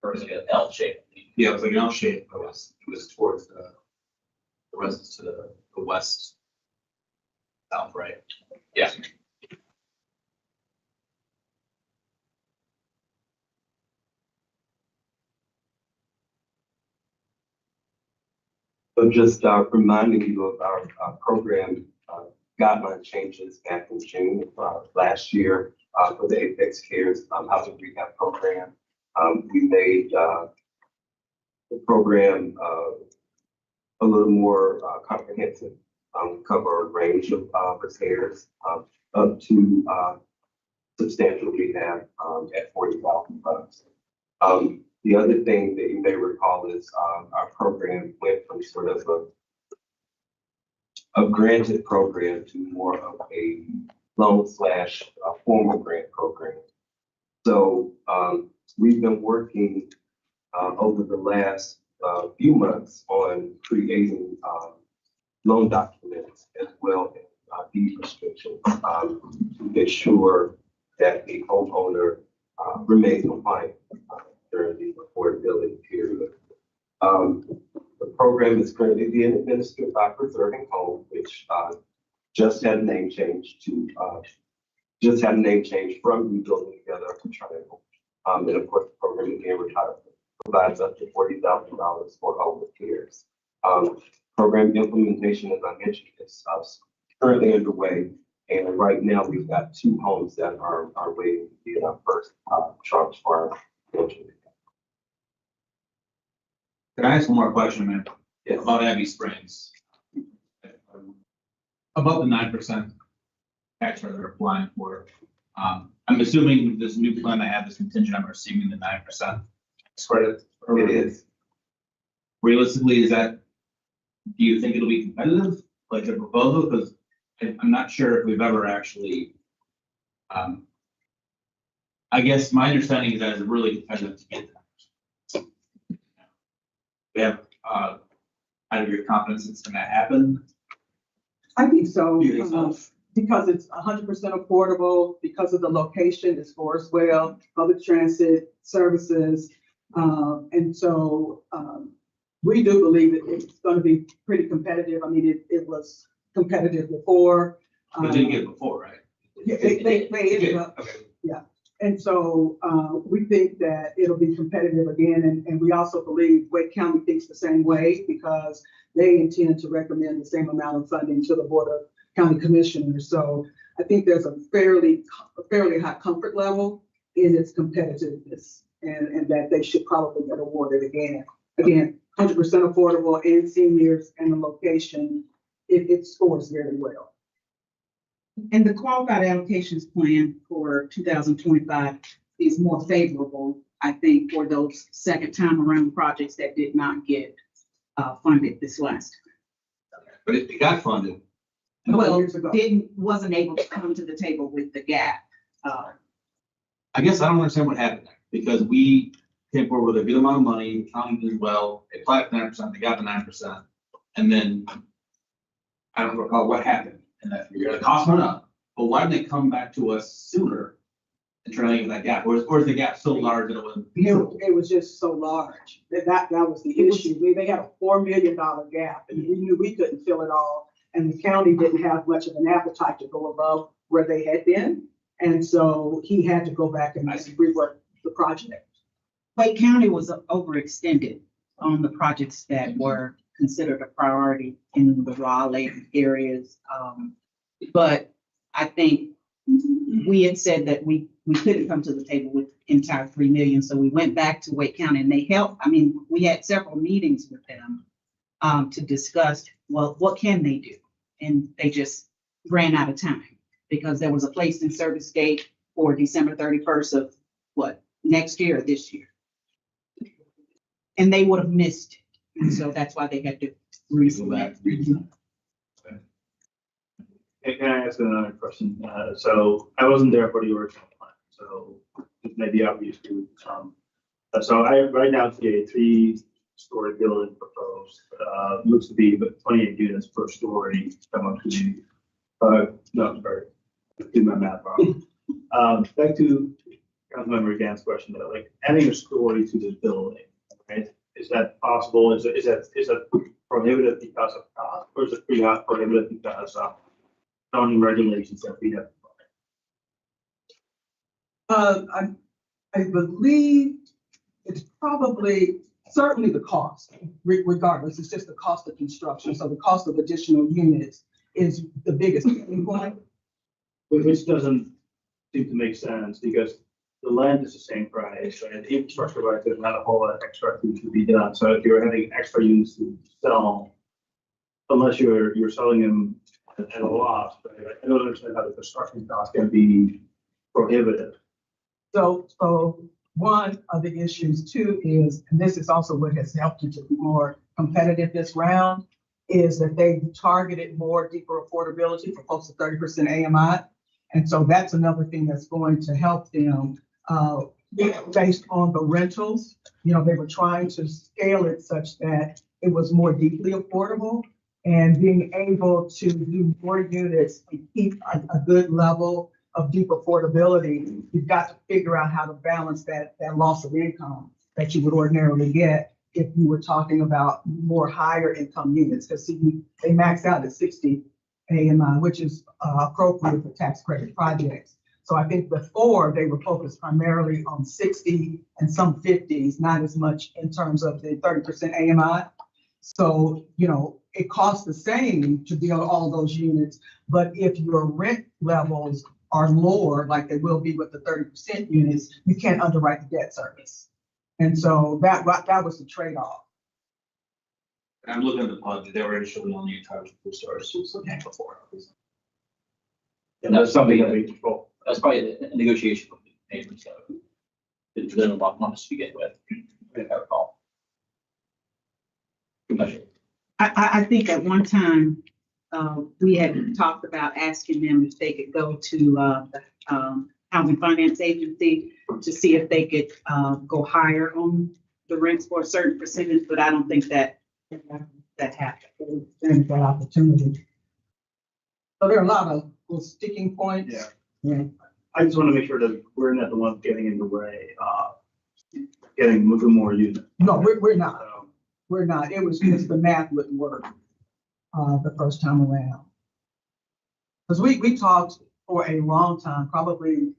or was it an L shape? Yeah, it was like an L shape, but it was towards the residents to the west, south, right? Yeah. So just reminding you of our program guideline changes back in June last year for the Apex Cares housing rehab program. We made the program a little more comprehensive, cover a range of repairs up to substantial rehab at $40,000. The other thing that you may recall is our program went from sort of a granted program to more of a loan / formal grant program. So we've been working over the last few months on creating loan documents as well as deed restrictions to ensure that the homeowner remains compliant during the affordability period. The program is currently being administered by Preserving Home, which just had a name change from Rebuilding Together to Triangle. And of course, the program again provides up to $40,000 for home repairs. Program implementation, as I mentioned, is currently underway. And right now, we've got 2 homes that are waiting to be in our first tranche for our building. Can I ask one more question, man? Yes. About Abbey Springs? About the 9% tax rate they're applying for. I'm assuming this new plan I have is contingent on receiving the 9% tax credit. It is. Realistically, do you think it'll be competitive, like the proposal? Because I'm not sure if we've ever actually, I guess my understanding is that it's really competitive to get that. We have, out of your confidence it's gonna happen? I think so, Do you think so? because it's 100% affordable, because of the location, it's Forestville, public transit services. And so we do believe that it's going to be pretty competitive. I mean, it was competitive before. It didn't get it before, right? Yeah, they ended up, Okay. yeah. And so we think that it'll be competitive again. And we also believe Wake County thinks the same way because they intend to recommend the same amount of funding to the Board of County Commissioners. So I think there's a fairly high comfort level in its competitiveness and that they should probably get awarded again. Again, 100% affordable and seniors and the location, it scores very well. And the qualified allocations plan for 2025 is more favorable, I think, for those second time around projects that did not get funded this last But it got funded. time. Well, Years ago. wasn't able to come to the table with the gap. I guess I don't understand what happened there, because we came forward with a good amount of money, the county did well, they applied for 9%, they got the 9%, and then I don't recall what happened in that year. The cost went up, but why didn't they come back to us sooner and try to get that gap? Or is the gap so large that it wasn't feasible? It was just so large that was the issue. They had a $4 million gap and we knew we couldn't fill it all. And the county didn't have much of an appetite to go above where they had been. And so he had to go back and rework the project. Wake County was overextended on the projects that were considered a priority in the Raleigh areas. But I think we had said that we couldn't come to the table with entire 3 million. So we went back to Wake County and they helped. I mean, we had several meetings with them to discuss, well, what can they do? And they just ran out of time because there was a place in service date for December 31st of next year or this year. And they would have missed it. And so that's why they had to resubmit. Hey, can I ask another question? So I wasn't there for the original plan, so it may be obvious to some. So I right now see a 3-story building proposed, looks to be but 28 units per story. No, sorry, do my math wrong. Back to Councilmember Gann's question though, like adding a story to this building, right? Is that possible? Is that prohibited because of cost, or is it prohibited because of zoning regulations that we have? I believe it's probably, certainly the cost, regardless, it's just the cost of construction. So the cost of additional units is the biggest point. Which doesn't seem to make sense because the land is the same price, and infrastructure wise, there's not a whole lot of extra to be done. So if you're having extra units to sell, unless you're selling them at a loss, right? I don't understand how the construction cost can be prohibitive. So one of the issues too is, and this is also what has helped you to be more competitive this round, is that they targeted more deeper affordability for folks at 30% AMI. And so that's another thing that's going to help them based on the rentals. You know, they were trying to scale it such that it was more deeply affordable, and being able to do more units and keep a good level of deep affordability. You've got to figure out how to balance that loss of income that you would ordinarily get if you were talking about more higher income units, because they max out at 60 AMI, which is appropriate for tax credit projects. So I think before they were focused primarily on 60 and some 50s, not as much in terms of the 30% AMI. So, you know, it costs the same to build all those units, but if your rent levels are lower, like they will be with the 30% units, you can't underwrite the debt service. And so that was the trade-off. I'm looking at the budget, they were initially on the entire 2 stars, so it's looking before. And that's something that we control. That's probably a negotiation with the neighbors. So it's been a lot of months to begin with. I have a call. I think at one time, we had talked about asking them if they could go to the Housing Finance Agency to see if they could go higher on the rents for a certain percentage, but I don't think that happened. And that opportunity. So there are a lot of those sticking points. Yeah. I just want to make sure that we're not the ones getting in the way, getting moving more units. No, we're not. We're not. It was just the math wouldn't work the first time around. Because we talked for a long time, probably,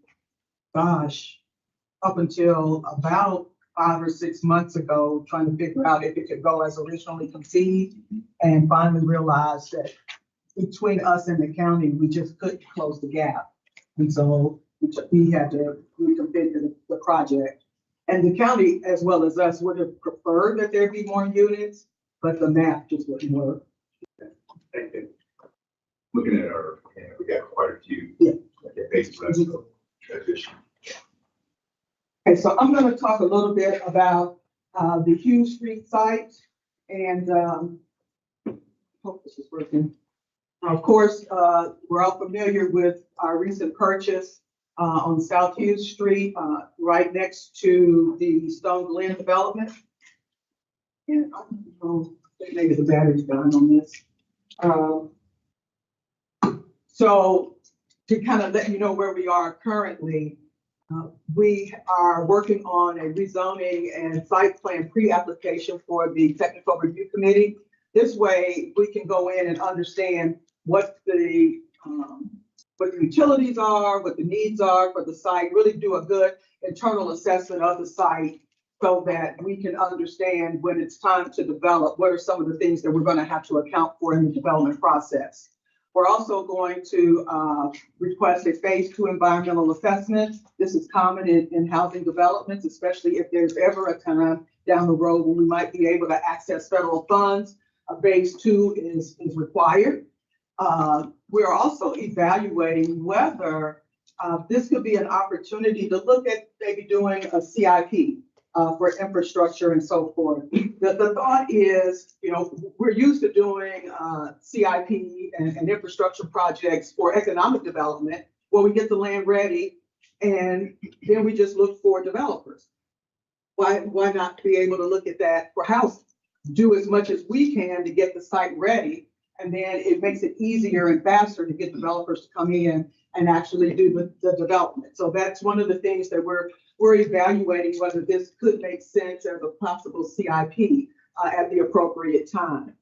gosh, up until about 5 or 6 months ago, trying to figure out if it could go as originally conceived, and finally realized that between us and the county, we just couldn't close the gap. And so we had to reconfigure the project. And the county, as well as us, would have preferred that there be more units, but the math just wouldn't work. Thank you. Looking at our, we got quite a few. Yeah. Basic transition. Okay, so I'm going to talk a little bit about the Hughes Street site, and hope this is working. Of course, we're all familiar with our recent purchase on South Hughes Street, right next to the Stone Glen development. And I don't know, maybe the battery's dying on this. So to kind of let you know where we are currently, we are working on a rezoning and site plan pre-application for the technical review committee. This way we can go in and understand what the what the utilities are, what the needs are for the site, really do a good internal assessment of the site so that we can understand when it's time to develop, what are some of the things that we're going to have to account for in the development process. We're also going to request a phase 2 environmental assessment. This is common in housing developments, especially if there's ever a time down the road when we might be able to access federal funds. A phase 2 is required. We're also evaluating whether this could be an opportunity to look at maybe doing a CIP for infrastructure and so forth. The thought is, you know, we're used to doing CIP and infrastructure projects for economic development, where we get the land ready and then we just look for developers. Why not be able to look at that for housing? Do as much as we can to get the site ready, and then it makes it easier and faster to get developers to come in and actually do the development. So that's one of the things that we're evaluating, whether this could make sense as a possible CIP at the appropriate time.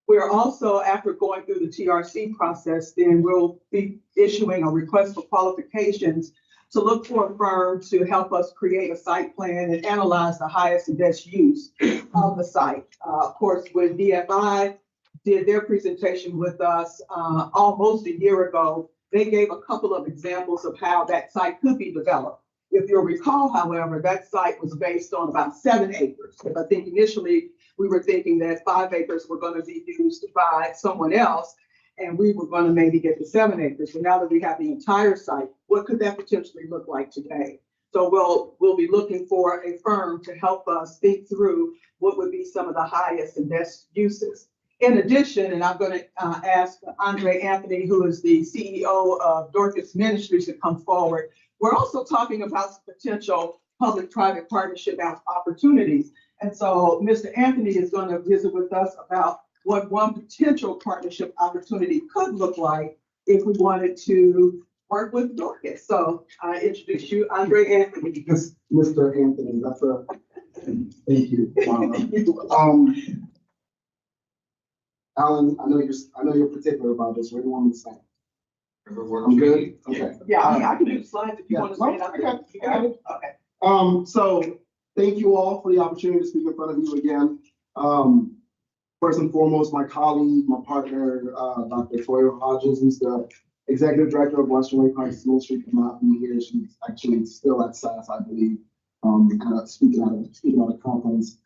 We're also, after going through the TRC process, then we'll be issuing a request for qualifications to look for a firm to help us create a site plan and analyze the highest and best use of the site. Of course, when DFI did their presentation with us almost a year ago, they gave a couple of examples of how that site could be developed. If you'll recall, however, that site was based on about 7 acres. I think initially we were thinking that 5 acres were going to be used by someone else, and we were going to maybe get to 7 acres. But now that we have the entire site, what could that potentially look like today? So we'll be looking for a firm to help us think through what would be some of the highest and best uses. In addition, and I'm going to ask Andre Anthony, who is the CEO of Dorcas Ministries, to come forward. We're also talking about some potential public-private partnership opportunities. And so Mr. Anthony is going to visit with us about what one potential partnership opportunity could look like if we wanted to work with Dorcas. So I introduce you, Andre Anthony. Yes, Mr. Anthony, that's a, thank you. Alan, I know you're particular about this. What do you want me to say? I'm good? Okay. Yeah, I can do the slides if you want to say it. You got it? Okay. So thank you all for the opportunity to speak in front of you again. First and foremost, my colleague, my partner, Dr. Toya Hodges, who's the Executive Director of Western Wake Crisis Ministry, could not be here. She's actually still at SAS, I believe, kind of speaking out of conference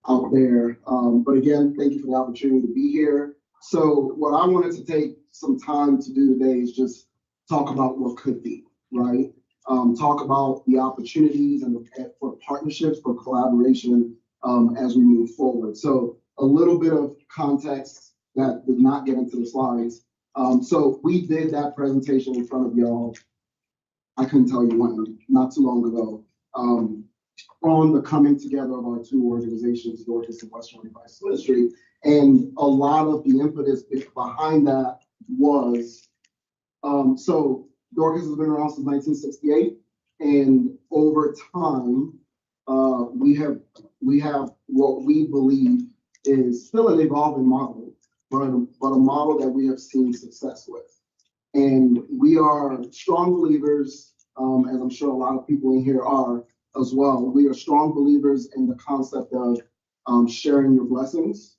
out there. But again, thank you for the opportunity to be here. So what I wanted to take some time to do today is just talk about what could be, right? Talk about the opportunities and for partnerships, for collaboration as we move forward. So a little bit of context that did not get into the slides. So we did that presentation in front of y'all. I couldn't tell you when, not too long ago, on the coming together of our two organizations, Dorcas and Western Wake Crisis Ministry. And a lot of the impetus behind that was, so Dorcas has been around since 1968, and over time, we have what we believe is still an evolving model, but a model that we have seen success with. And we are strong believers, as I'm sure a lot of people in here are as well. We are strong believers in the concept of sharing your blessings.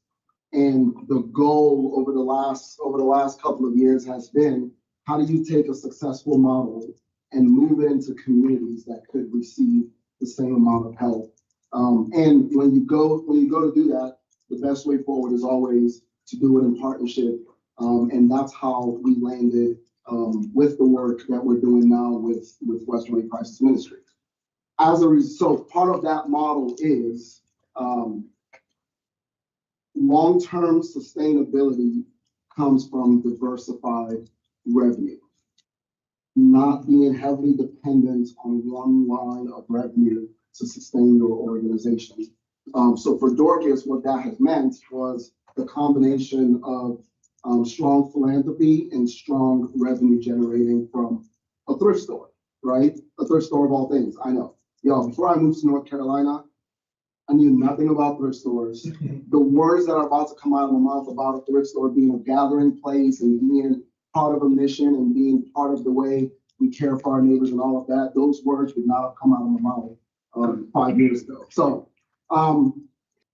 And the goal over the last couple of years has been, how do you take a successful model and move it into communities that could receive the same amount of help? And when you go to do that, the best way forward is always to do it in partnership. And that's how we landed with the work that we're doing now with Western Wake Crisis Ministry. As a result, part of that model is long-term sustainability comes from diversified revenue, not being heavily dependent on one line of revenue to sustain your organization. So for Dorcas, what that has meant was the combination of strong philanthropy and strong revenue generating from a thrift store, right? A thrift store of all things, I know. Yo, before I moved to North Carolina, I knew nothing about thrift stores. The words that are about to come out of my mouth about a thrift store being a gathering place and being part of a mission and being part of the way we care for our neighbors and all of that, those words would not have come out of my mouth 5 years ago. So,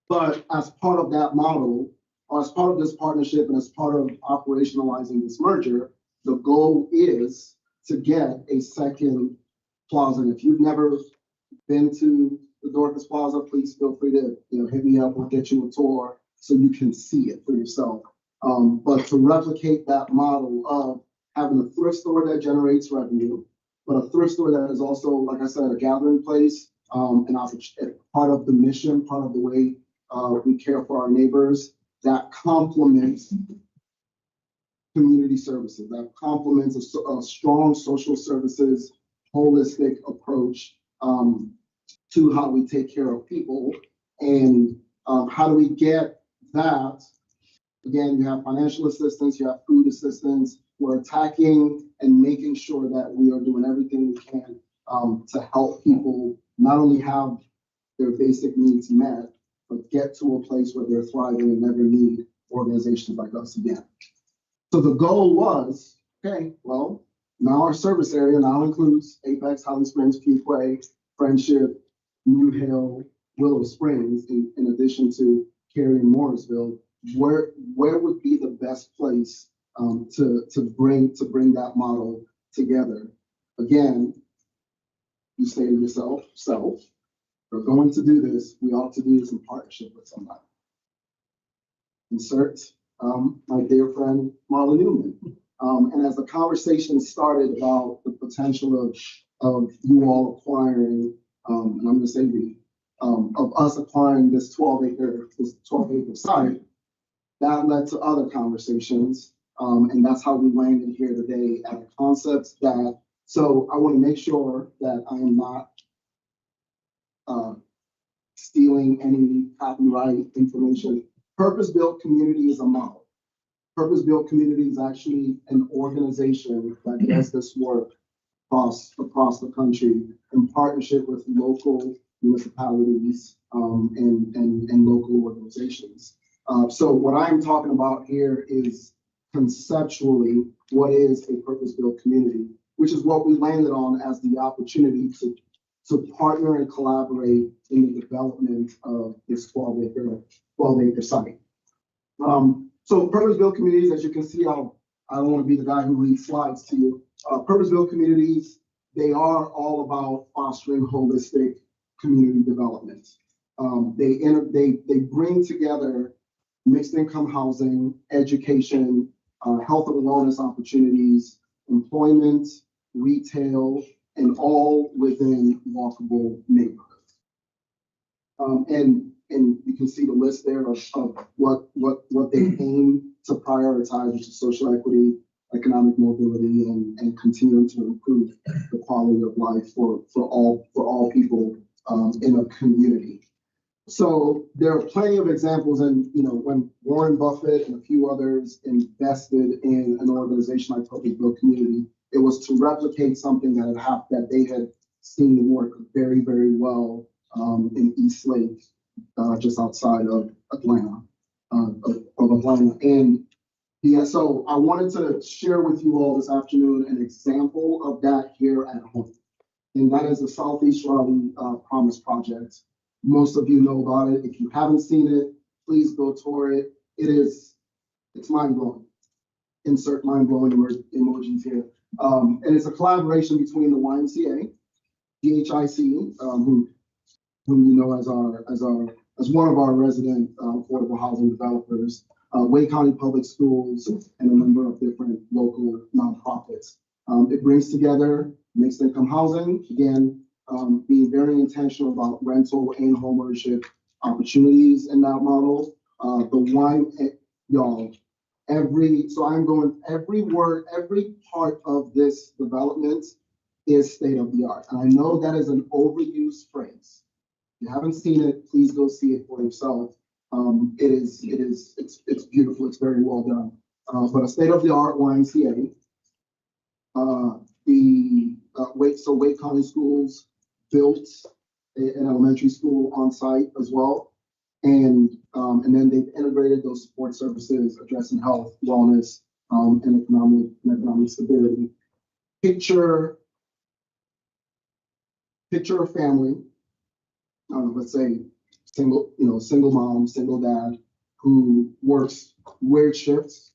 but as part of that model, or as part of this partnership and as part of operationalizing this merger, the goal is to get a second plaza. And if you've never been to the Dorcas Plaza, please feel free to hit me up. We'll get you a tour so you can see it for yourself. But to replicate that model of having a thrift store that generates revenue, but a thrift store that is also, like I said, a gathering place, and part of the mission, part of the way we care for our neighbors, that complements community services, that complements a strong social services, holistic approach to how we take care of people. And how do we get that? Again, you have financial assistance, you have food assistance. We're attacking and making sure that we are doing everything we can to help people not only have their basic needs met, but get to a place where they're thriving and never need organizations like us again. So the goal was, okay, well, now our service area now includes Apex, Holly Springs, Pequay, Friendship, New Hill, Willow Springs, in addition to Cary and Morrisville. Where would be the best place to bring that model together? Again, you say to yourself, we're going to do this. We ought to do this in partnership with somebody. Insert my dear friend Marla Newman. And as the conversation started about the potential of you all acquiring, and I'm going to say of us acquiring this 12-acre site, that led to other conversations. And that's how we landed here today at a concept that, so I want to make sure that I am not stealing any copyright information. Purpose-Built Community is a model. Purpose-Built Community is actually an organization that does this work across the country in partnership with local municipalities and local organizations. So what I'm talking about here is conceptually what is a purpose-built community, which is what we landed on as the opportunity to partner and collaborate in the development of this 12-acre site. So purpose-built communities, as you can see, I don't want to be the guy who reads slides to you. Purpose-built communities, they are all about fostering holistic community development. They bring together mixed income housing, education, health and wellness opportunities, employment, retail, and all within walkable neighborhoods. And you can see the list there of what they aim to prioritize, which is social equity, economic mobility, and continuing to improve the quality of life for all people in a community. So there are plenty of examples, and when Warren Buffett and a few others invested in an organization like Purpose-Built Community, it was to replicate something that they had seen work very, very well in East Lake, just outside of Atlanta, And yeah, so I wanted to share with you all this afternoon an example of that here at home, and that is the Southeast Raleigh Promise Project. Most of you know about it. If you haven't seen it, please go tour it. It's mind-blowing. Insert mind-blowing emojis here. And it's a collaboration between the YMCA, DHIC, who you know as one of our resident affordable housing developers, Wake County Public Schools, and a number of different local nonprofits. It brings together mixed income housing, again, being very intentional about rental and homeownership opportunities in that model. Every part of this development is state of the art. And I know that is an overused phrase. If you haven't seen it, please go see it for yourself. It's beautiful. It's very well done. But a state of the art YMCA, Wake County Schools built an elementary school on site as well. And then they've integrated those support services addressing health, wellness, and economic stability. Picture a family, let's say single mom, single dad who works weird shifts.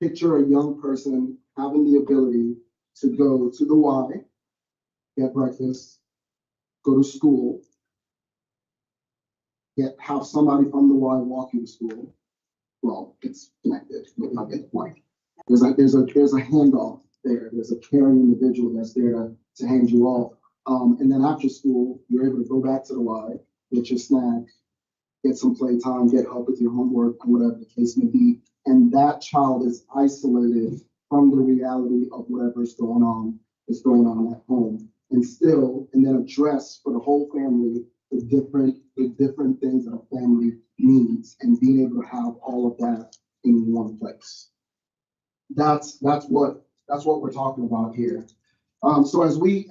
Picture a young person having the ability to go to the Y, get breakfast, go to school, have somebody from the Y walk you to school. Well, it's connected, but not get the point. There's a handoff there. There's a caring individual that's there to hand you off. And then after school, you're able to go back to the Y, get your snack, get some playtime, get help with your homework, whatever the case may be. And that child is isolated from the reality of whatever is going on at home. And then address for the whole family the different things that a family needs, and being able to have all of that in one place. That's what we're talking about here. So as we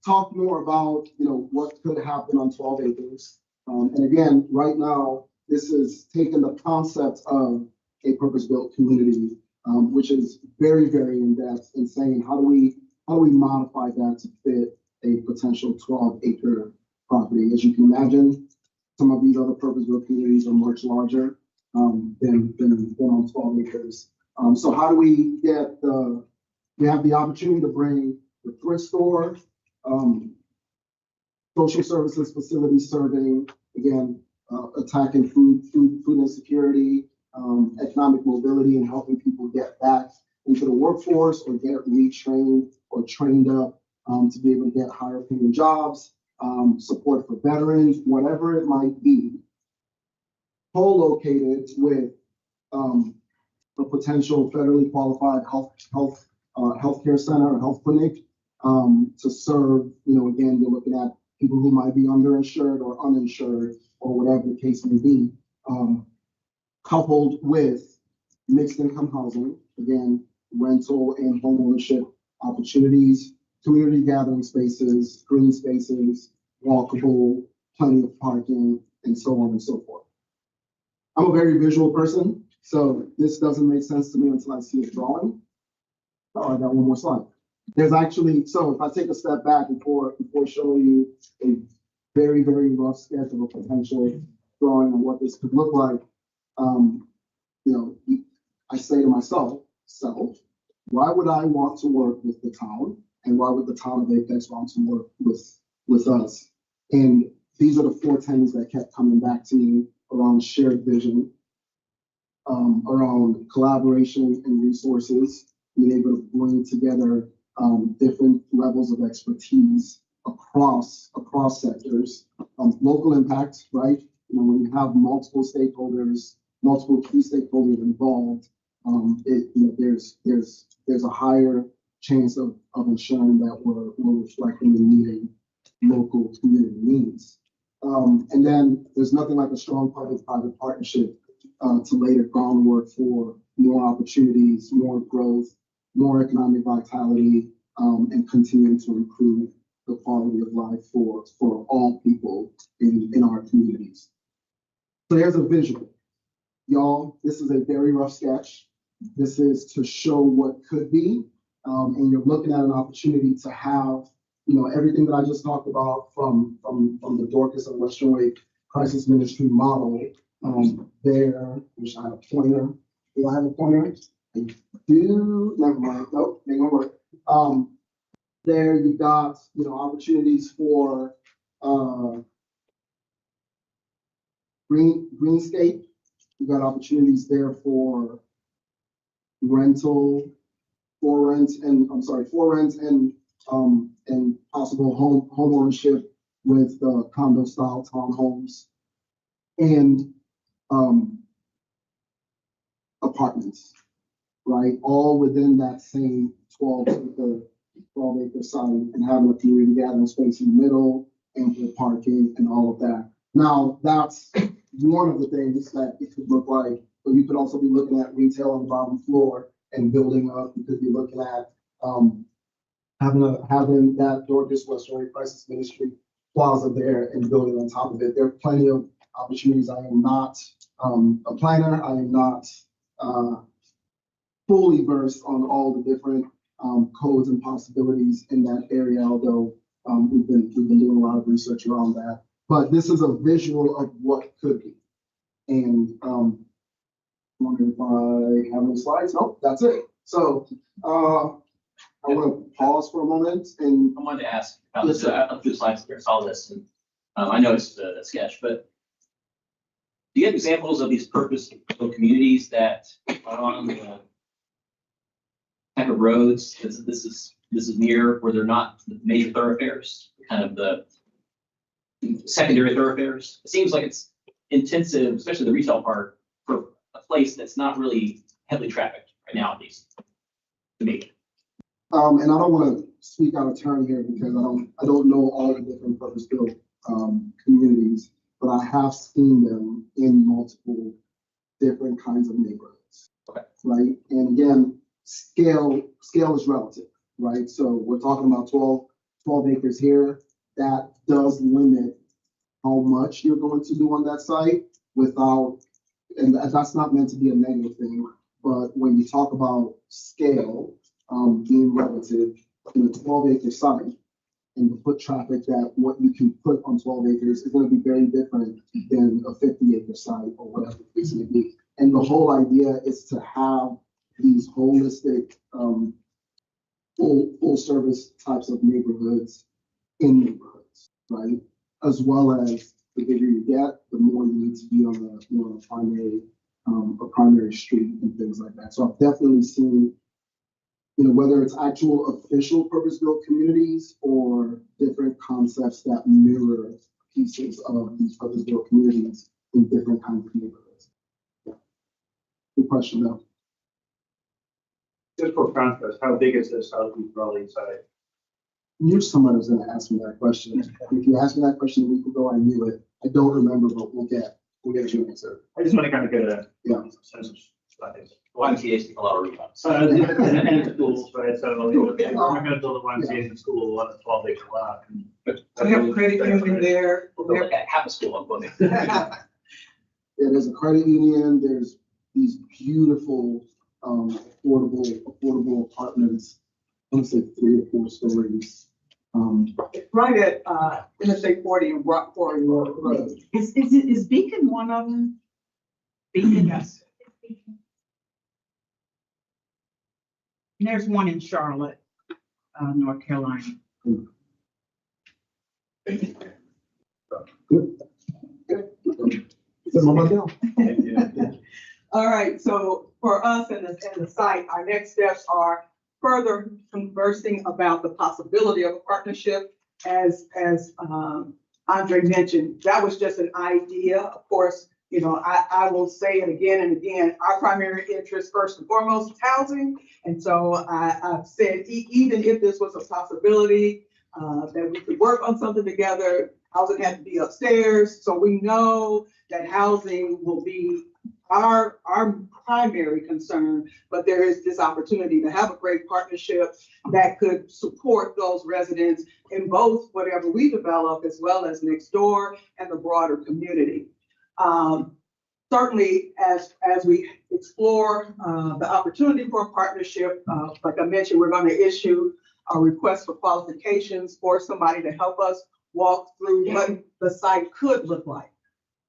talk more about what could happen on 12 acres, and again, right now this is taking the concept of a purpose-built community, which is very, very in-depth, and saying how do we modify that to fit a potential 12-acre property. As you can imagine, some of these other purpose-built communities are much larger than on 12 acres. So how do we we have the opportunity to bring the thrift store, social services facilities serving, again, attacking food insecurity, economic mobility, and helping people get back into the workforce or get retrained or trained up to be able to get higher paying jobs, support for veterans, whatever it might be, co-located with a potential federally qualified healthcare center or health clinic to serve, again, you're looking at people who might be underinsured or uninsured or whatever the case may be, coupled with mixed income housing, again, rental and homeownership opportunities, community gathering spaces, green spaces, walkable, plenty of parking, and so on and so forth. I'm a very visual person, so this doesn't make sense to me until I see a drawing. Oh, I got one more slide. There's actually, so if I take a step back before showing you a very, very rough sketch of a potential drawing of what this could look like, I say to myself, why would I want to work with the town? And why would the town of Apex want to work with us? And these are the 4 things that kept coming back to me around shared vision, around collaboration and resources, being able to bring together different levels of expertise across sectors, local impact, right? When you have multiple stakeholders, multiple key stakeholders involved, there's a higher chance of ensuring that we're reflecting and meeting local community needs. And then there's nothing like a strong public-private partnership to lay the groundwork for more opportunities, more growth, more economic vitality, and continuing to improve the quality of life for all people in our communities. So there's a visual. Y'all, this is a very rough sketch. This is to show what could be, and you're looking at an opportunity to have, everything that I just talked about from the Dorcas and Western Wake Crisis Ministry model. There, which I have a pointer. Do I have a pointer? I do. Never mind. Nope, ain't gonna work. There you've got, opportunities for greenscape. You've got opportunities there for rent and possible home ownership with condo style townhomes and apartments, right? All within that same 12 acre site, and having a community gathering space in the middle, ample parking and all of that. Now, that's one of the things that it could look like, but you could also be looking at retail on the bottom floor and building up. You could be looking at having that Dorcas Western Wake Crisis Ministry plaza there and building on top of it. There are plenty of opportunities. I am not a planner. I am not fully versed on all the different codes and possibilities in that area, although we've been doing a lot of research around that. But this is a visual of what could be. And I wonder if I have any slides. Nope, that's it. So I want to pause for a moment and I wanted to ask, about Yes, this. sir. I through slides here, saw this, and I noticed the sketch, but do you have examples of these purpose-built communities that are on the type of roads? This is near where they're not the major thoroughfares, kind of the secondary thoroughfares. It seems like it's intensive, especially the retail part, for a place that's not really heavily trafficked right now, at least to me. and I don't want to speak out of turn here because I don't know all the different purpose-built communities, but I have seen them in multiple different kinds of neighborhoods. Okay. Right? And again, scale is relative, right? So we're talking about 12 acres here. That does limit how much you're going to do on that site without, and that's not meant to be a negative thing, but when you talk about scale, being relative in a 12-acre site and the foot traffic that what you can put on 12 acres is going to be very different than a 50-acre site or whatever the case may be. And the whole idea is to have these holistic, full service types of neighborhoods in neighborhoods, right? As well as the bigger you get, the more you need to be on a primary street and things like that. So I've definitely seen, whether it's actual official purpose-built communities or different concepts that mirror pieces of these purpose-built communities in different kinds of neighborhoods. Yeah. Good question, though. Just for contrast, how big is this Southeast Raleigh site? Knew someone was going to ask me that question. If you asked me that question a week ago, I knew it. I don't remember, but we'll get you an answer. I just want to kind of get a Yeah. sense of size. YMCA's a lot of refunds. And schools, right? So we're gonna build a YMCA in school on a 12-acre lot. We have a credit union there. We'll build like half a school on Boone. Yeah, there's a credit union. There's these beautiful, affordable apartments. I want to say 3 or 4 stories. Right at Interstate 40 and Rock Quarry Road. Is Beacon one of them? Beacon, yes. And there's one in Charlotte, North Carolina. Good. Is my money down? All right, so for us and the site, our next steps are further conversing about the possibility of a partnership. As Andre mentioned, that was just an idea. Of course, I will say it again and again, our primary interest first and foremost is housing. And so I've said, even if this was a possibility, that we could work on something together, housing had to be upstairs. So we know that housing will be our primary concern, but there is this opportunity to have a great partnership that could support those residents in both whatever we develop as well as next door and the broader community. Certainly, as we explore the opportunity for a partnership, like I mentioned, we're going to issue a request for qualifications for somebody to help us walk through what the site could look like.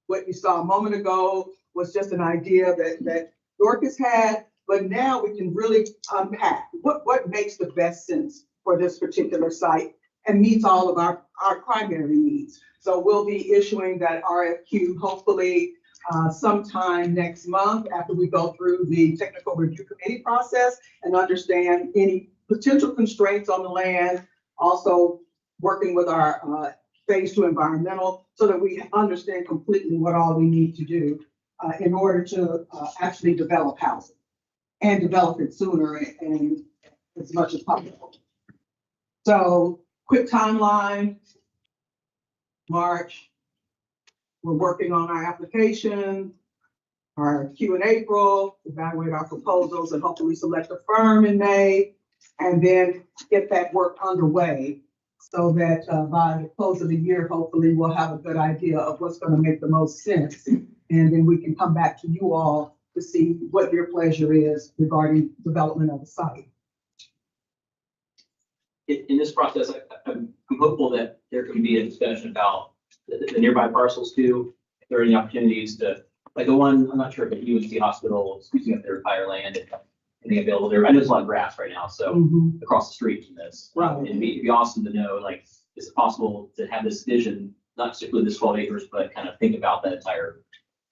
What you saw a moment ago was just an idea that Dorcas had, but now we can really unpack what makes the best sense for this particular site and meets all of our primary needs. So we'll be issuing that RFQ hopefully sometime next month after we go through the technical review committee process and understand any potential constraints on the land, also working with our phase 2 environmental so that we understand completely what all we need to do in order to actually develop housing and develop it sooner and as much as possible. So quick timeline, March, we're working on our application, our Q in April, evaluate our proposals and hopefully select a firm in May, and then get that work underway so that by the close of the year, hopefully we'll have a good idea of what's going to make the most sense. And then we can come back to you all to see what your pleasure is regarding development of the site. In this process, I'm hopeful that there can be a discussion about the nearby parcels too. If there are any opportunities to, like the one, I'm not sure, but UNC Hospital is using up their entire land and anything available there. I know there's a lot of grass right now, so Mhm. across the street from this. Right. It'd be awesome to know, like, is it possible to have this vision, not just include this 12 acres, but kind of think about that entire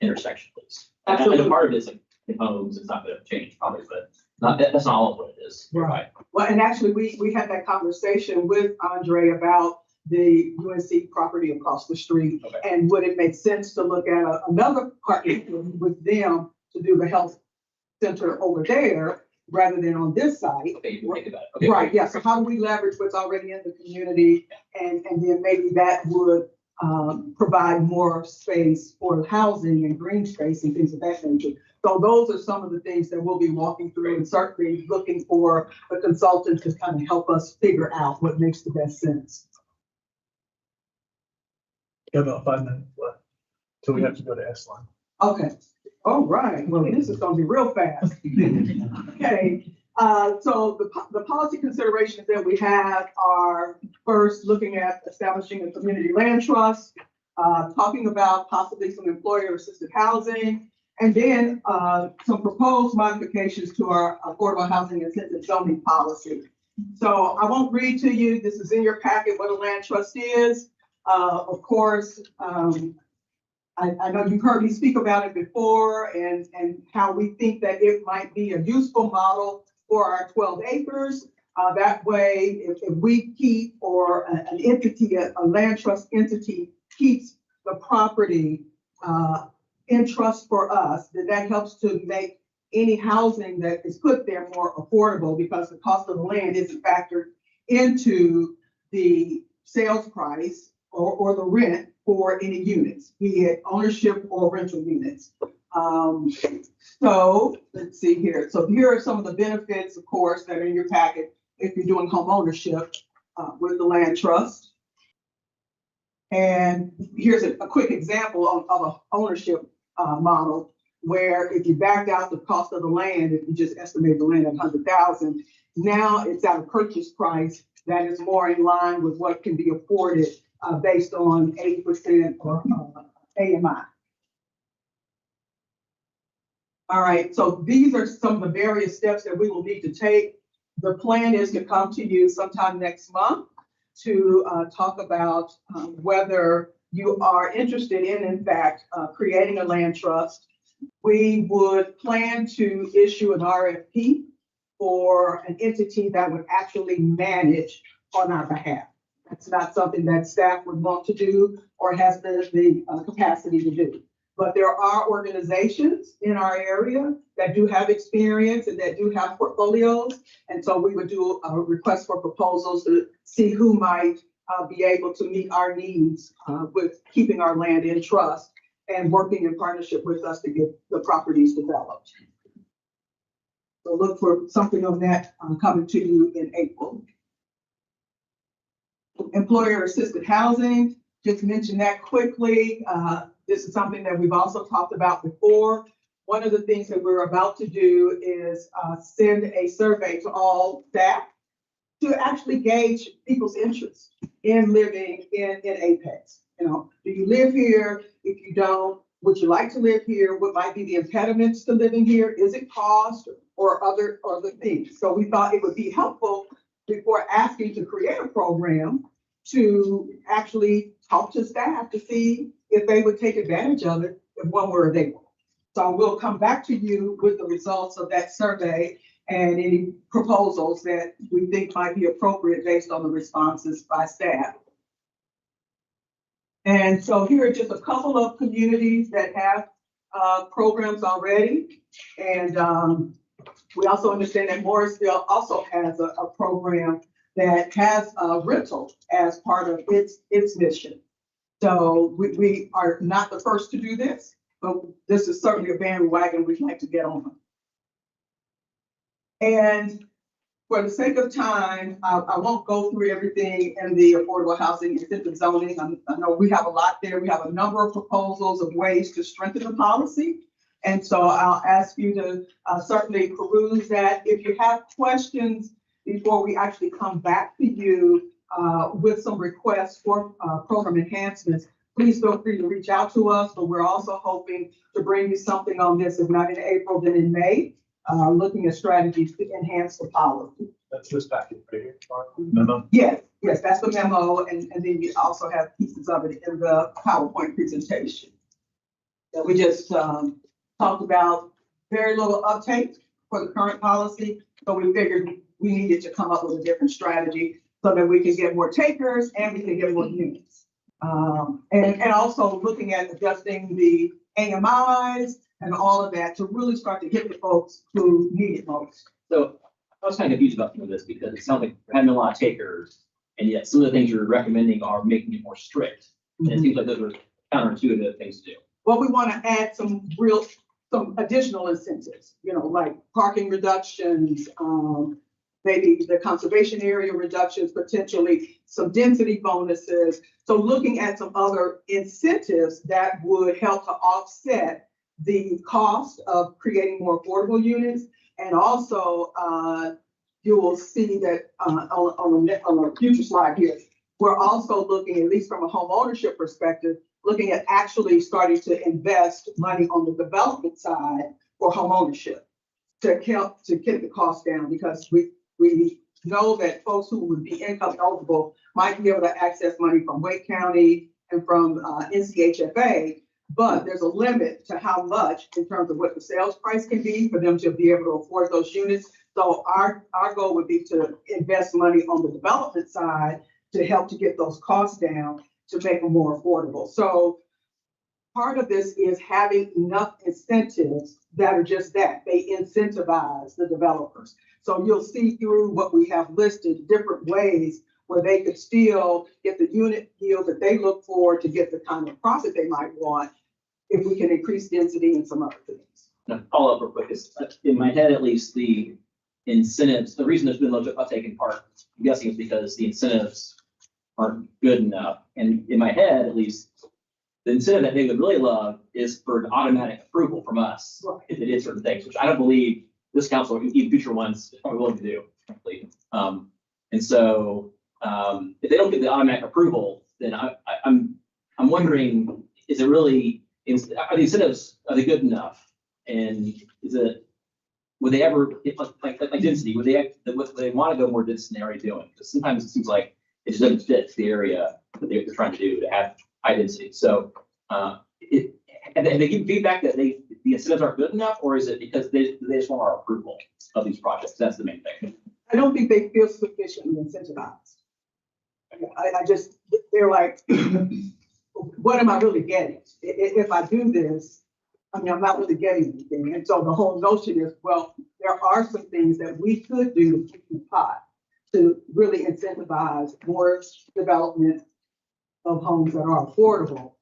intersection, please. And I know part of it is like in homes, it's not gonna change probably, but that's not all of what it is. Right. Well, and actually, we had that conversation with Andre about the UNC property across the street. Okay. And would it make sense to look at another partnership with them to do the health center over there rather than on this site? Okay, you can think about it. Okay. Right, yeah, so how do we leverage what's already in the community? And then maybe that would provide more space for housing and green space and things of that nature. So those are some of the things that we'll be walking through and certainly looking for a consultant to kind of help us figure out what makes the best sense. We have about 5 minutes left, so we have to go to S line. Okay, all right, well, this is gonna be real fast. Okay, so the policy considerations that we have are first looking at establishing a community land trust, talking about possibly some employer assisted housing, and then some proposed modifications to our affordable housing incentive zoning policy. So I won't read to you, this is in your packet, what a land trust is. Of course, I know you've heard me speak about it before and how we think that it might be a useful model for our 12 acres. That way, if we keep or an entity, a land trust entity keeps the property in trust for us, then that helps to make any housing that is put there more affordable because the cost of the land isn't factored into the sales price or the rent for any units, be it ownership or rental units. So let's see here. So here are some of the benefits, of course, that are in your packet if you're doing home ownership with the land trust. And here's a quick example of an ownership model where if you backed out the cost of the land, if you just estimate the land at 100,000, now it's at a purchase price that is more in line with what can be afforded based on 80% or AMI. All right, so these are some of the various steps that we will need to take. The plan is to come to you sometime next month to talk about whether you are interested in fact, creating a land trust. We would plan to issue an RFP for an entity that would actually manage on our behalf. That's not something that staff would want to do or has the capacity to do. But there are organizations in our area that do have experience and that do have portfolios. And so we would do a request for proposals to see who might be able to meet our needs with keeping our land in trust and working in partnership with us to get the properties developed. So look for something on that coming to you in April. Employer assisted housing, just mention that quickly. This is something that we've also talked about before. One of the things that we're about to do is send a survey to all staff to actually gauge people's interest in living in Apex. You know, do you live here? If you don't, would you like to live here? What might be the impediments to living here? Is it cost or other things? So we thought it would be helpful before asking to create a program to actually talk to staff to see if they would take advantage of it if one were available. So we'll come back to you with the results of that survey and any proposals that we think might be appropriate based on the responses by staff. And so here are just a couple of communities that have programs already. And we also understand that Morrisville also has a program that has rental as part of its mission. So we are not the first to do this, but this is certainly a bandwagon we'd like to get on. And for the sake of time, I won't go through everything in the affordable housing incentive zoning. I know we have a lot there. We have a number of proposals of ways to strengthen the policy. And so I'll ask you to certainly peruse that. If you have questions before we actually come back to you with some requests for program enhancements, please feel free to reach out to us. But we're also hoping to bring you something on this, if not in April, then in May, looking at strategies to enhance the policy. That's this packet right here. Memo. Yes, that's the memo, and then you also have pieces of it in the PowerPoint presentation. That we just talked about very little uptake for the current policy, so we figured we needed to come up with a different strategy so that we can get more takers and we can get more units. And also looking at adjusting the AMIs and all of that to really start to hit the folks who need it most. So I was kind of confused about some of this because it sounds like we're having a lot of takers, and yet some of the things you're recommending are making it more strict. And it seems like those are counterintuitive things to do. Well, we want to add some additional incentives, like parking reductions, maybe the conservation area reductions, potentially some density bonuses. So looking at some other incentives that would help to offset the cost of creating more affordable units. And also, you will see that on a future slide here, we're also looking, at least from a home ownership perspective, looking at actually starting to invest money on the development side for home ownership to help to get the cost down, because we know that folks who would be income eligible might be able to access money from Wake County and from NCHFA, but there's a limit to how much in terms of what the sales price can be for them to be able to afford those units. So our goal would be to invest money on the development side to help to get those costs down to make them more affordable. So part of this is having enough incentives that are just that. They incentivize the developers. So you'll see through what we have listed different ways where they could still get the unit yield that they look for to get the kind of profit they might want if we can increase density and some other things. Now, follow up real quick is, in my head at least, the incentives, the reason there's been low uptake in part, I'm guessing, is because the incentives aren't good enough. And in my head, at least, the incentive that they would really love is for an automatic approval from us if they did certain things, which I don't believe this council, even future ones, is probably willing to do, frankly. And so if they don't get the automatic approval, then I'm wondering, is it really, are the incentives, are they good enough? And is it, would they ever, like density, would they want to go more dense than they're already doing? Because sometimes it seems like it just doesn't fit the area that they're trying to do to have high density. So and they give feedback that the incentives aren't good enough, or is it because they just want our approval of these projects? That's the main thing. I don't think they feel sufficiently incentivized. They're like, what am I really getting? If I do this, I'm not really getting anything. And so the whole notion is, well, there are some things that we could do to keep the pot to really incentivize more development of homes that are affordable.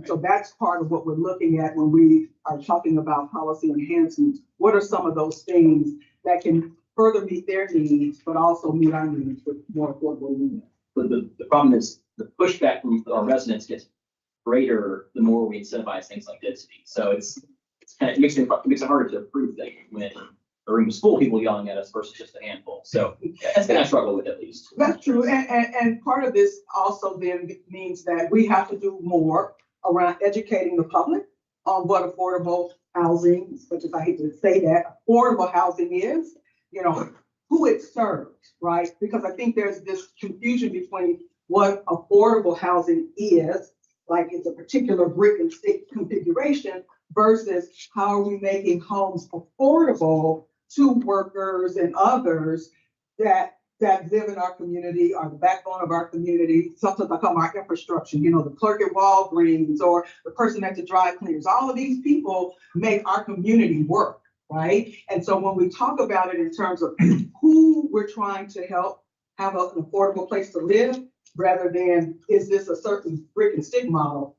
So that's part of what we're looking at when we are talking about policy enhancements. What are some of those things that can further meet their needs, but also meet our needs with more affordable units? But the problem is the pushback from our residents gets greater the more we incentivize things like density. So it's kind of, it makes it harder to approve things when a room is full of people yelling at us versus just a handful. So that's gonna struggle with at least. That's true. And part of this also then means that we have to do more around educating the public on what affordable housing, which is, I hate to say that, affordable housing is, who it serves, right? Because I think there's this confusion between what affordable housing is, like it's a particular brick and stick configuration, versus how are we making homes affordable to workers and others that live in our community, are the backbone of our community. Sometimes I call them our infrastructure, the clerk at Walgreens or the person at the dry cleaners. All of these people make our community work, right? And so when we talk about it in terms of who we're trying to help have an affordable place to live, rather than is this a certain brick and stick model,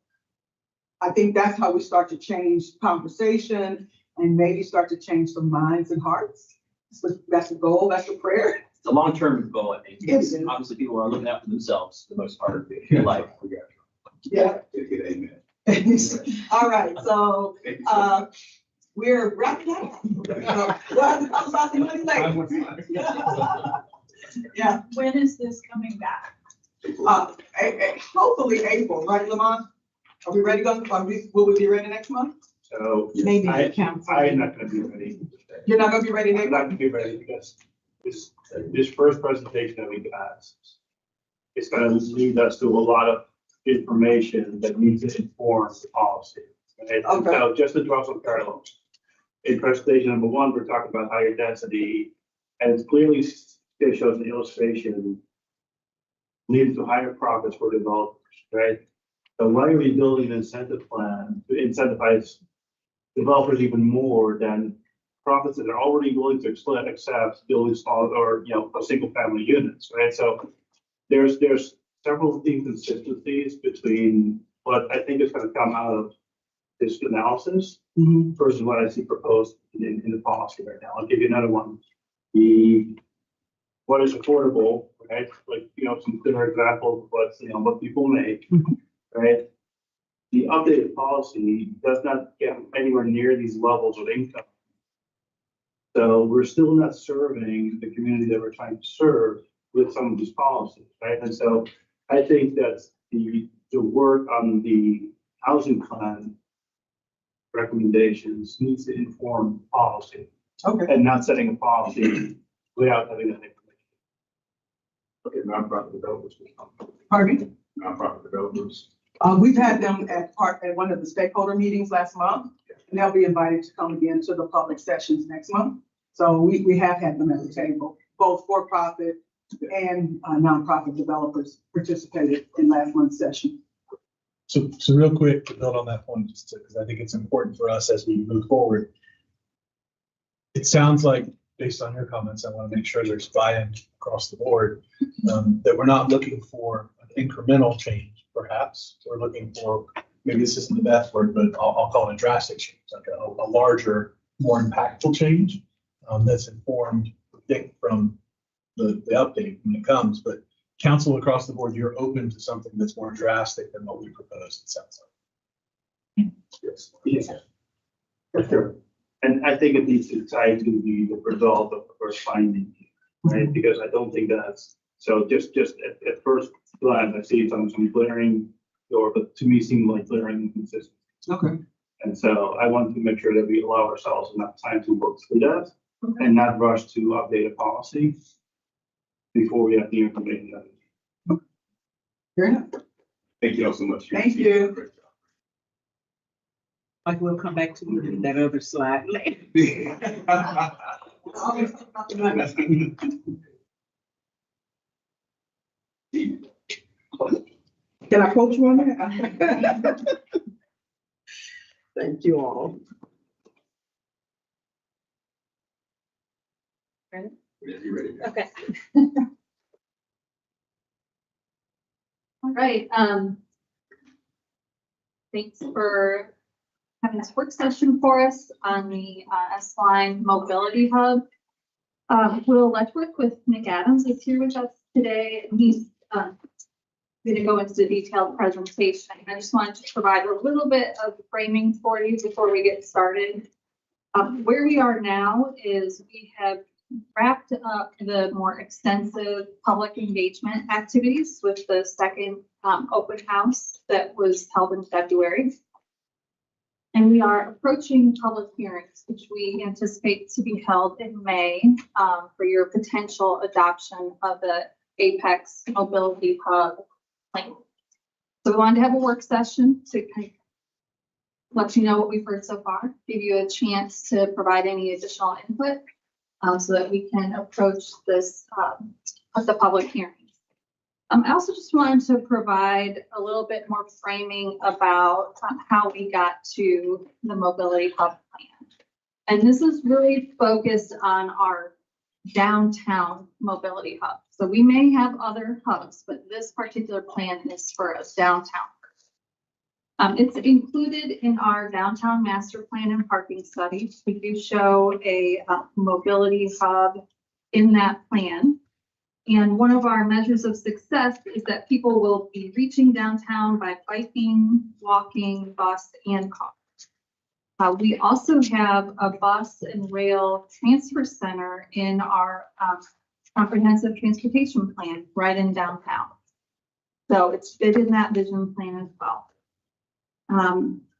I think that's how we start to change conversation and maybe start to change some minds and hearts. So that's the goal, that's the prayer. It's a long-term goal, I think. Because obviously people are looking out for themselves for the most part of their life. Yeah. Amen. All right, so we're wrapping up. We'll have to talk about the money later. Yeah, When is this coming back? hopefully April, right, Lamont? Are we ready to go? Will we be ready next month? So Maybe I, the council. I'm not gonna be ready. You're not gonna be ready I'm next not month? gonna be ready because this first presentation that we got, it's gonna lead us to a lot of information that needs to inform the policy. Okay, Okay. so just to draw some parallels. In presentation number one, we're talking about higher density, and it clearly shows an illustration leading to higher profits for developers, right? So why are we building an incentive plan to incentivize developers even more than profits that are already willing to accept building small or, single family units, right? So there's several inconsistencies between what I think is gonna come out of this analysis versus what I see proposed in the policy right now. I'll give you another one. What is affordable, right? Like, some clear examples of what people make, right? The updated policy does not get anywhere near these levels of income. So we're still not serving the community that we're trying to serve with some of these policies, right? And so I think that the work on the housing plan recommendations needs to inform policy. Okay. And not setting a policy without having that information. Okay, nonprofit developers. Pardon me? Nonprofit developers. We've had them at one of the stakeholder meetings last month, and they'll be invited to come again to the public sessions next month. So we have had them at the table, both for-profit and nonprofit developers participated in last month's session. So real quick to build on that point, just because I think it's important for us as we move forward. It sounds like, based on your comments, I want to make sure there's buy-in across the board, that we're not looking for an incremental change, perhaps. We're looking for, maybe this isn't the best word, but I'll call it a drastic change, like a larger, more impactful change that's informed, I think, from the update when it comes. But council across the board, you're open to something that's more drastic than what we proposed, it sounds like. Yes. For sure. And I think it needs to tie to the result of the first finding, right? Because I don't think that's, so just at first glance, I see some glaring, but to me seem like glaring inconsistencies. Okay. And so I want to make sure that we allow ourselves enough time to work through that and not rush to update a policy before we have the information. Fair enough. Thank you all so much. Thank you. Great job. Like, we'll come back to that other slide later. Can I quote you on that? Thank you all. Yeah, you ready? Okay. All right, thanks for having this work session for us on the S-Line Mobility Hub. Will Letchworth with Nick Adams is here with us today, and he's going to go into the detailed presentation. I just wanted to provide a little bit of framing for you before we get started. Where we are now is we have wrapped up the more extensive public engagement activities with the second open house that was held in February. And we are approaching public hearings, which we anticipate to be held in May for your potential adoption of the Apex Mobility Hub plan. So we wanted to have a work session to kind of let you know what we've heard so far, give you a chance to provide any additional input so that we can approach this at the public hearings. I also just wanted to provide a little bit more framing about how we got to the Mobility Hub plan. And this is really focused on our downtown mobility hub. So we may have other hubs, but this particular plan is for a downtown. It's included in our downtown master plan and parking study. We do show a mobility hub in that plan. And one of our measures of success is that people will be reaching downtown by biking, walking, bus, and car. We also have a bus and rail transfer center in our comprehensive transportation plan right in downtown. So it's fit in that vision plan as well.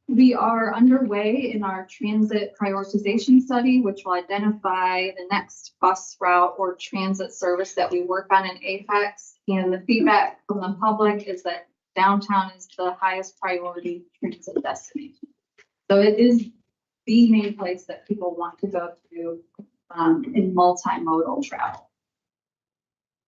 We are underway in our transit prioritization study, which will identify the next bus route or transit service that we work on in Apex. And the feedback from the public is that downtown is the highest priority transit destination. So it is the main place that people want to go to in multimodal travel.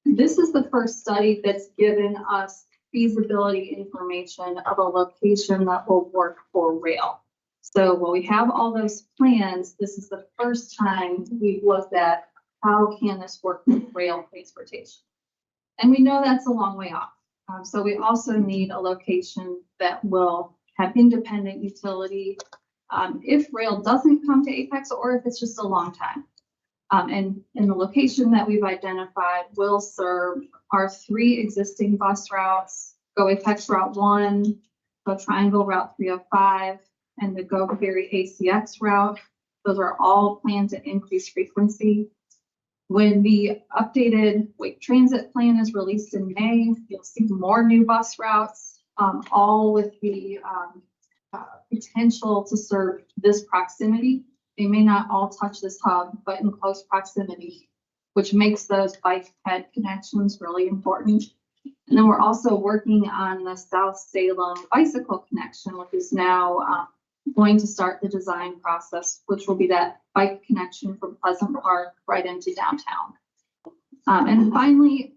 This is the first study that's given us feasibility information of a location that will work for rail. So while we have all those plans, this is the first time we've looked at how can this work with rail transportation. And we know that's a long way off. So we also need a location that will have independent utility if rail doesn't come to Apex or if it's just a long time. And the location that we've identified will serve our 3 existing bus routes, Go Apex Route 1, Go Triangle Route 305, and the Go Ferry ACX route. Those are all planned to increase frequency. When the updated Wake Transit plan is released in May, you'll see more new bus routes, all with the potential to serve this proximity. They may not all touch this hub, but in close proximity, which makes those bike ped connections really important. And then we're also working on the South Salem bicycle connection, which is now going to start the design process, which will be that bike connection from Pleasant Park right into downtown. And finally,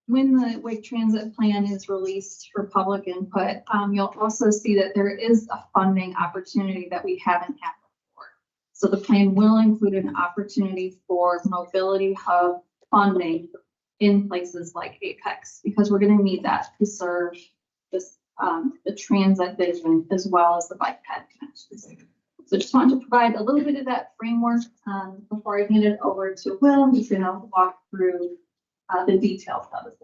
when the Wake Transit plan is released for public input, you'll also see that there is a funding opportunity that we haven't had before. So the plan will include an opportunity for mobility hub funding in places like Apex, because we're going to need that to serve this, the transit vision as well as the bike ped connections. So just wanted to provide a little bit of that framework before I hand it over to Will, who's going to walk through the details of it.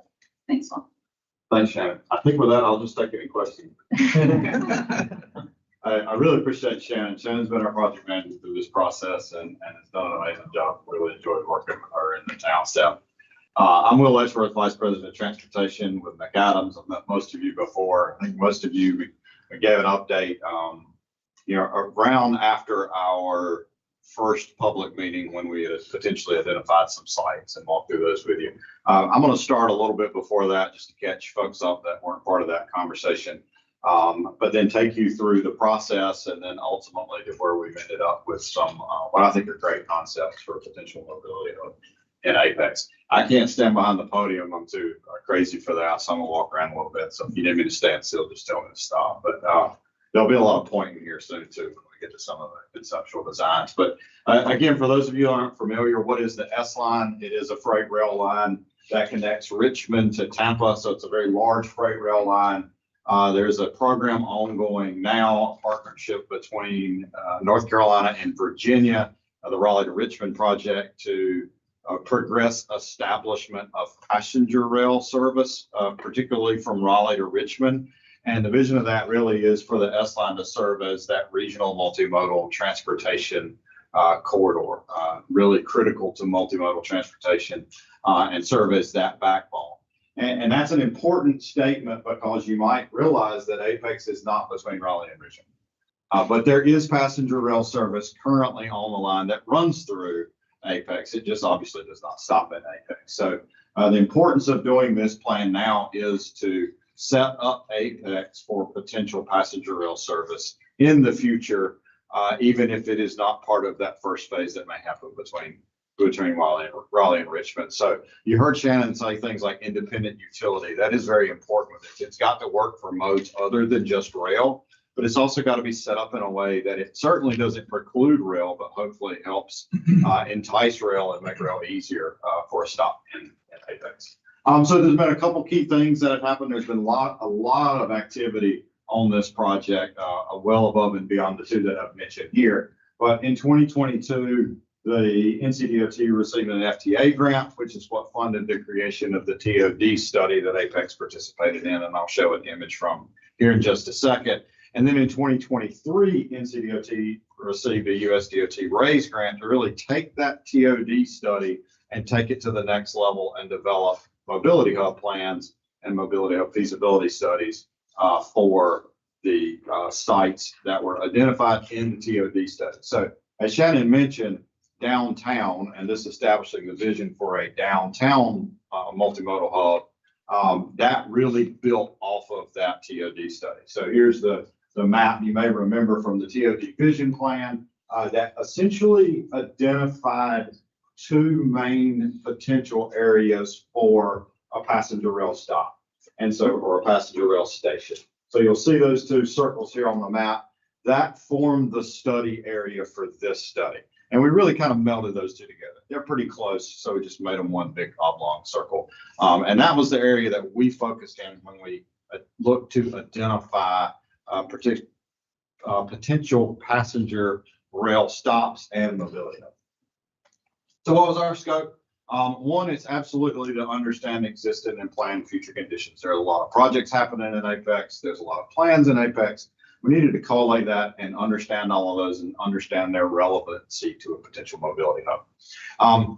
Thanks, Will. Thanks, Shannon. I think with that, I'll just take any questions. I really appreciate Shannon. Shannon's been our project manager through this process and has done an amazing job. Really enjoyed working with her and the town staff. I'm Will Letchworth, Vice President of Transportation with McAdams. I've met most of you before. I think most of you, we gave an update, around after our first public meeting when we had potentially identified some sites and walk through those with you. I'm going to start a little bit before that just to catch folks up that weren't part of that conversation, but then take you through the process and then ultimately to where we've ended up with some what I think are great concepts for potential mobility in Apex. I can't stand behind the podium. I'm too crazy for that, so I'm going to walk around a little bit. So if you need me to stand still, just tell me to stop. But there'll be a lot of pointing here soon too when we get to some of the conceptual designs. But again, for those of you who aren't familiar, what is the S-Line? It is a freight rail line that connects Richmond to Tampa. So it's a very large freight rail line. There's a program ongoing now, a partnership between North Carolina and Virginia, the Raleigh to Richmond project to progress establishment of passenger rail service, particularly from Raleigh to Richmond. And the vision of that really is for the S-Line to serve as that regional multimodal transportation corridor, really critical to multimodal transportation and serve as that backbone. And that's an important statement because you might realize that Apex is not between Raleigh and Richmond. But there is passenger rail service currently on the line that runs through Apex. It just obviously does not stop at Apex. So the importance of doing this plan now is to set up Apex for potential passenger rail service in the future, even if it is not part of that first phase that may happen between Raleigh and Richmond. So you heard Shannon say things like independent utility. That is very important with it. It's got to work for modes other than just rail, but it's also got to be set up in a way that it certainly doesn't preclude rail, but hopefully helps entice rail and make rail easier for a stop in Apex. So there's been a couple key things that have happened. There's been a lot of activity on this project, well above and beyond the 2 that I've mentioned here. But in 2022, the NCDOT received an FTA grant, which is what funded the creation of the TOD study that Apex participated in, and I'll show an image from here in just a second. And then in 2023, NCDOT received a USDOT RAISE grant to really take that TOD study and take it to the next level and develop mobility hub plans and mobility hub feasibility studies for the sites that were identified in the TOD study. So as Shannon mentioned, downtown, and this establishing the vision for a downtown multimodal hub, that really built off of that TOD study. So here's the map you may remember from the TOD vision plan that essentially identified two main potential areas for a passenger rail stop, and so, or a passenger rail station. So you'll see those two circles here on the map that formed the study area for this study. And we really kind of melded those two together. They're pretty close, so we just made them one big oblong circle. And that was the area that we focused in when we looked to identify potential passenger rail stops and mobility. So what was our scope? One is absolutely to understand existing and planned future conditions. There are a lot of projects happening in Apex. There's a lot of plans in Apex. We needed to collate that and understand all of those and understand their relevancy to a potential mobility hub.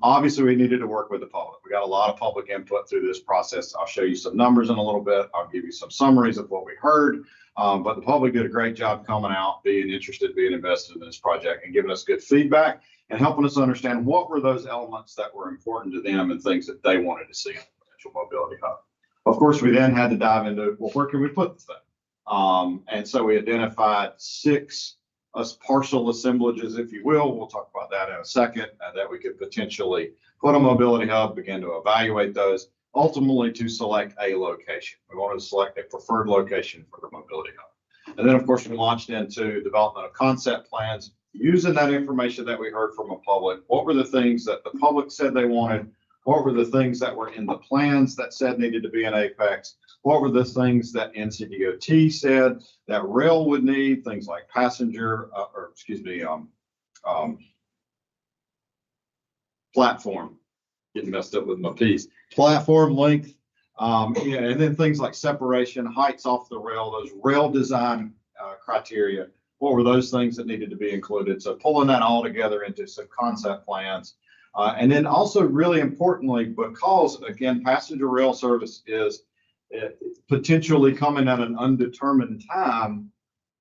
Obviously, we needed to work with the public. We got a lot of public input through this process. I'll show you some numbers in a little bit. I'll give you some summaries of what we heard. But the public did a great job coming out, being interested, being invested in this project and giving us good feedback and helping us understand what were those elements that were important to them and things that they wanted to see in a potential mobility hub. Of course, we then had to dive into, well, where can we put the thing? And so we identified 6 partial assemblages, if you will. We'll talk about that in a second, that we could potentially put a mobility hub, begin to evaluate those, ultimately to select a location. We wanted to select a preferred location for the mobility hub. And then, of course, we launched into development of concept plans, using that information that we heard from the public. What were the things that the public said they wanted? What were the things that were in the plans that said needed to be in Apex? What were the things that NCDOT said that rail would need? Things like passenger, platform. Getting messed up with my piece. Platform length, and then things like separation, heights off the rail, those rail design criteria. What were those things that needed to be included? So pulling that all together into some concept plans. And then also really importantly, because again, passenger rail service is potentially coming at an undetermined time,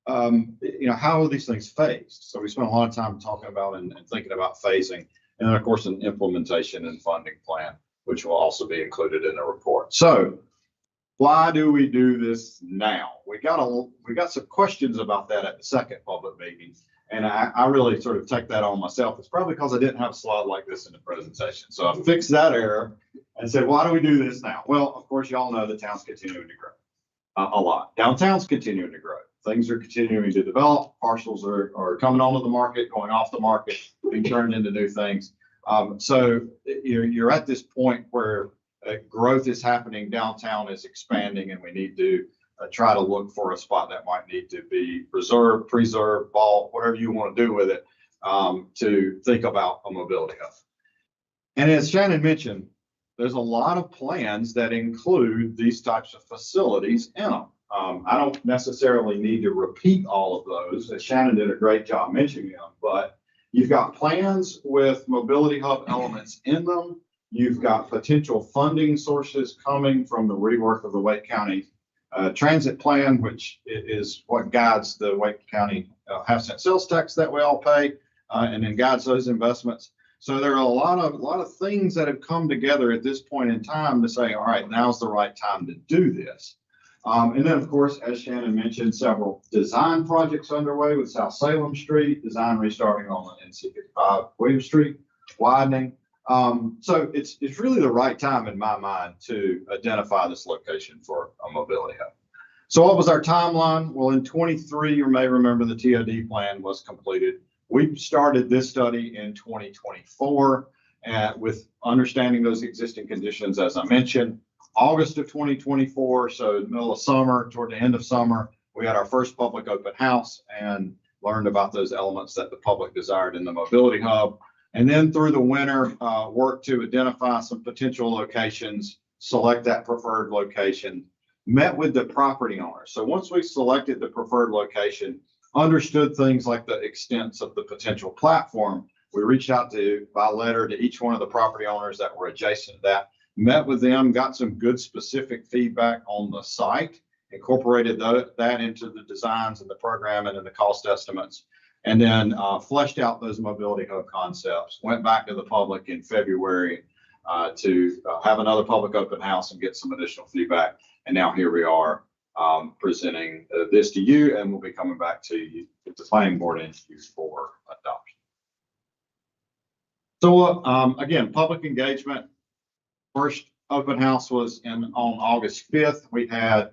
how are these things phased? So we spent a lot of time talking about and thinking about phasing. And then of course, an implementation and funding plan, which will also be included in the report. So why do we do this now? We got some questions about that at the second public meeting. And I really sort of take that on myself. It's probably because I didn't have a slide like this in the presentation. So I fixed that error and said, why do we do this now? Well, of course, y'all know the town's continuing to grow a lot. Downtown's continuing to grow. Things are continuing to develop. Parcels are coming onto the market, going off the market, being turned into new things. So you're at this point where growth is happening. Downtown is expanding, and we need to try to look for a spot that might need to be preserved, bought, whatever you want to do with it, to think about a mobility hub. And as Shannon mentioned, there's a lot of plans that include these types of facilities in them. I don't necessarily need to repeat all of those, as Shannon did a great job mentioning them, but you've got plans with mobility hub elements in them. You've got potential funding sources coming from the rework of the Wake County transit plan, which is what guides the Wake County half-cent sales tax that we all pay, and then guides those investments. So there are a lot of things that have come together at this point in time to say, all right, now's the right time to do this. And then, of course, as Shannon mentioned, several design projects underway with South Salem Street, design restarting on the NC55 William Street, widening. So it's really the right time in my mind to identify this location for a mobility hub. So what was our timeline? Well, in 23, you may remember the TOD plan was completed. We started this study in 2024 with understanding those existing conditions, as I mentioned. August of 2024, so middle of summer, toward the end of summer, we had our first public open house and learned about those elements that the public desired in the mobility hub. And then through the winter, work to identify some potential locations, select that preferred location, met with the property owner. So once we selected the preferred location, understood things like the extents of the potential platform, we reached out by letter to each one of the property owners that were adjacent to that, met with them, got some good specific feedback on the site, incorporated that into the designs and the program and in the cost estimates, and then fleshed out those mobility hub concepts, went back to the public in February to have another public open house and get some additional feedback. And now here we are presenting this to you, and we'll be coming back to you with the planning board interviews for adoption. So again, public engagement. First open house was on August 5th. We had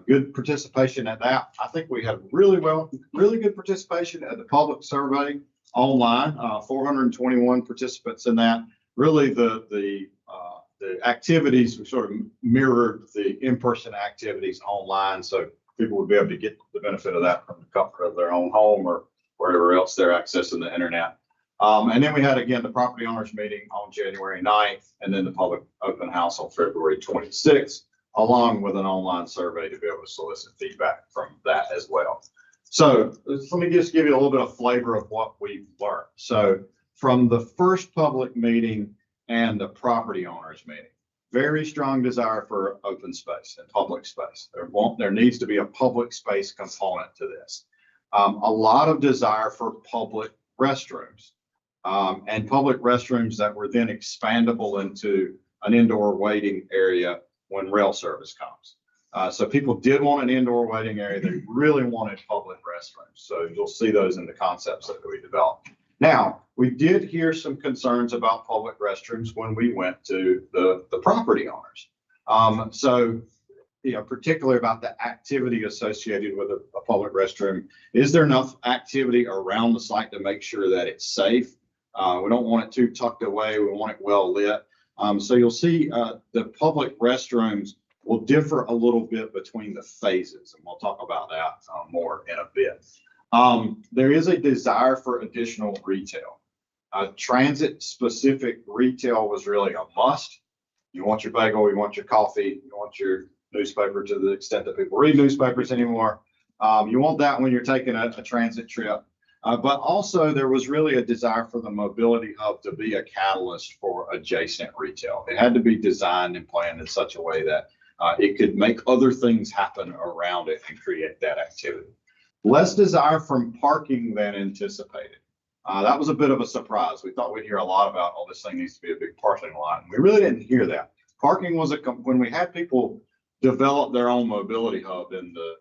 good participation at that. I think we had really good participation at the public survey online. 421 participants in that. Really, the activities sort of mirrored the in-person activities online, so people would be able to get the benefit of that from the comfort of their own home or wherever else they're accessing the internet. And then we had, again, the property owners meeting on January 9th, and then the public open house on February 26th, along with an online survey to be able to solicit feedback from that as well. So let me just give you a little bit of flavor of what we've learned. So from the first public meeting and the property owners meeting, very strong desire for open space and public space. There needs to be a public space component to this. A lot of desire for public restrooms. And public restrooms that were then expandable into an indoor waiting area when rail service comes. So people did want an indoor waiting area. They really wanted public restrooms. So you'll see those in the concepts that we developed. Now, we did hear some concerns about public restrooms when we went to the property owners. So, particularly about the activity associated with a public restroom. Is there enough activity around the site to make sure that it's safe? We don't want it too tucked away. We want it well lit. So you'll see the public restrooms will differ a little bit between the phases, and we'll talk about that more in a bit. There is a desire for additional retail. Transit-specific retail was really a must. You want your bagel, you want your coffee, you want your newspaper to the extent that people read newspapers anymore. You want that when you're taking a transit trip. But also there was really a desire for the mobility hub to be a catalyst for adjacent retail. It had to be designed and planned in such a way that it could make other things happen around it and create that activity. Less desire from parking than anticipated. That was a bit of a surprise. We thought we'd hear a lot about, oh, this thing needs to be a big parking lot. We really didn't hear that. Parking was when we had people develop their own mobility hub in the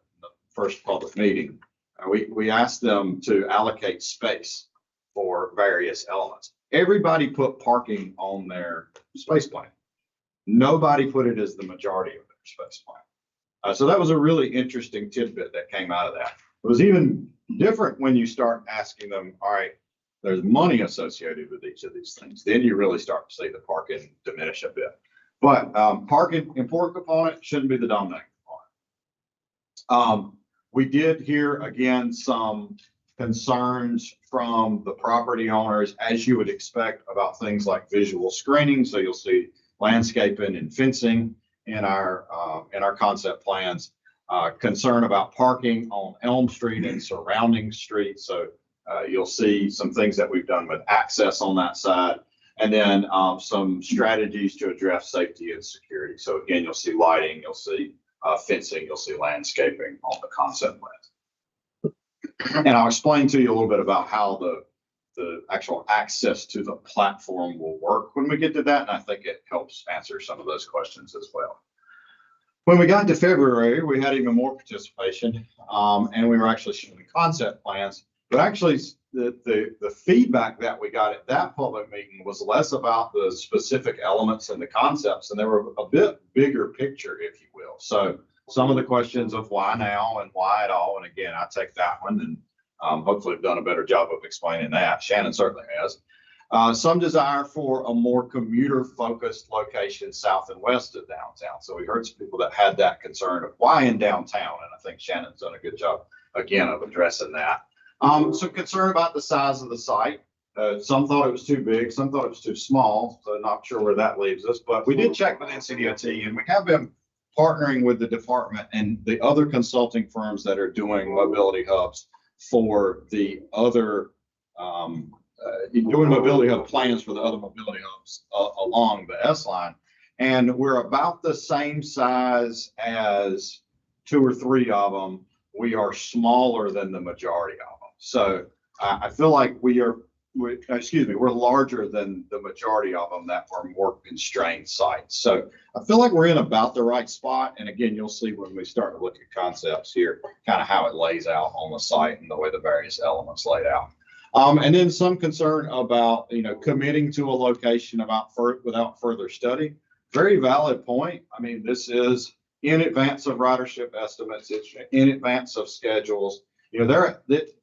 first public meeting. We asked them to allocate space for various elements. Everybody put parking on their space plan. Nobody put it as the majority of their space plan. So that was a really interesting tidbit that came out of that. It was even different when you start asking them, all right, there's money associated with each of these things. Then you really start to see the parking diminish a bit. But parking, important component, shouldn't be the dominating component. We did hear, again, some concerns from the property owners, as you would expect, about things like visual screening. So you'll see landscaping and fencing in our concept plans. Concern about parking on Elm Street and surrounding streets. So you'll see some things that we've done with access on that side. And then some strategies to address safety and security. So again, you'll see lighting, you'll see fencing, you'll see landscaping on the concept plans. And I'll explain to you a little bit about how the actual access to the platform will work when we get to that. And I think it helps answer some of those questions as well. When we got to February, we had even more participation, and we were actually showing concept plans. But actually, the feedback that we got at that public meeting was less about the specific elements and the concepts, and they were a bit bigger picture, if you will. So some of the questions of why now and why at all, and again, I take that one, and hopefully I've done a better job of explaining that. Shannon certainly has. Some desire for a more commuter-focused location south and west of downtown. So we heard some people that had that concern of why in downtown, and I think Shannon's done a good job, again, of addressing that. Some concern about the size of the site. Some thought it was too big, some thought it was too small, so not sure where that leaves us. But we did check with NCDOT, and we have been partnering with the department and the other consulting firms that are doing mobility hubs for the other, doing mobility hub plans for the other mobility hubs along the S line. And we're about the same size as 2 or 3 of them. We are smaller than the majority of them. So I feel like we're larger than the majority of them that are more constrained sites. So I feel like we're in about the right spot. And again, you'll see when we start to look at concepts here, kind of how it lays out on the site and the way the various elements laid out. And then some concern about, committing to a location without further study. Very valid point. I mean, this is in advance of ridership estimates. It's in advance of schedules.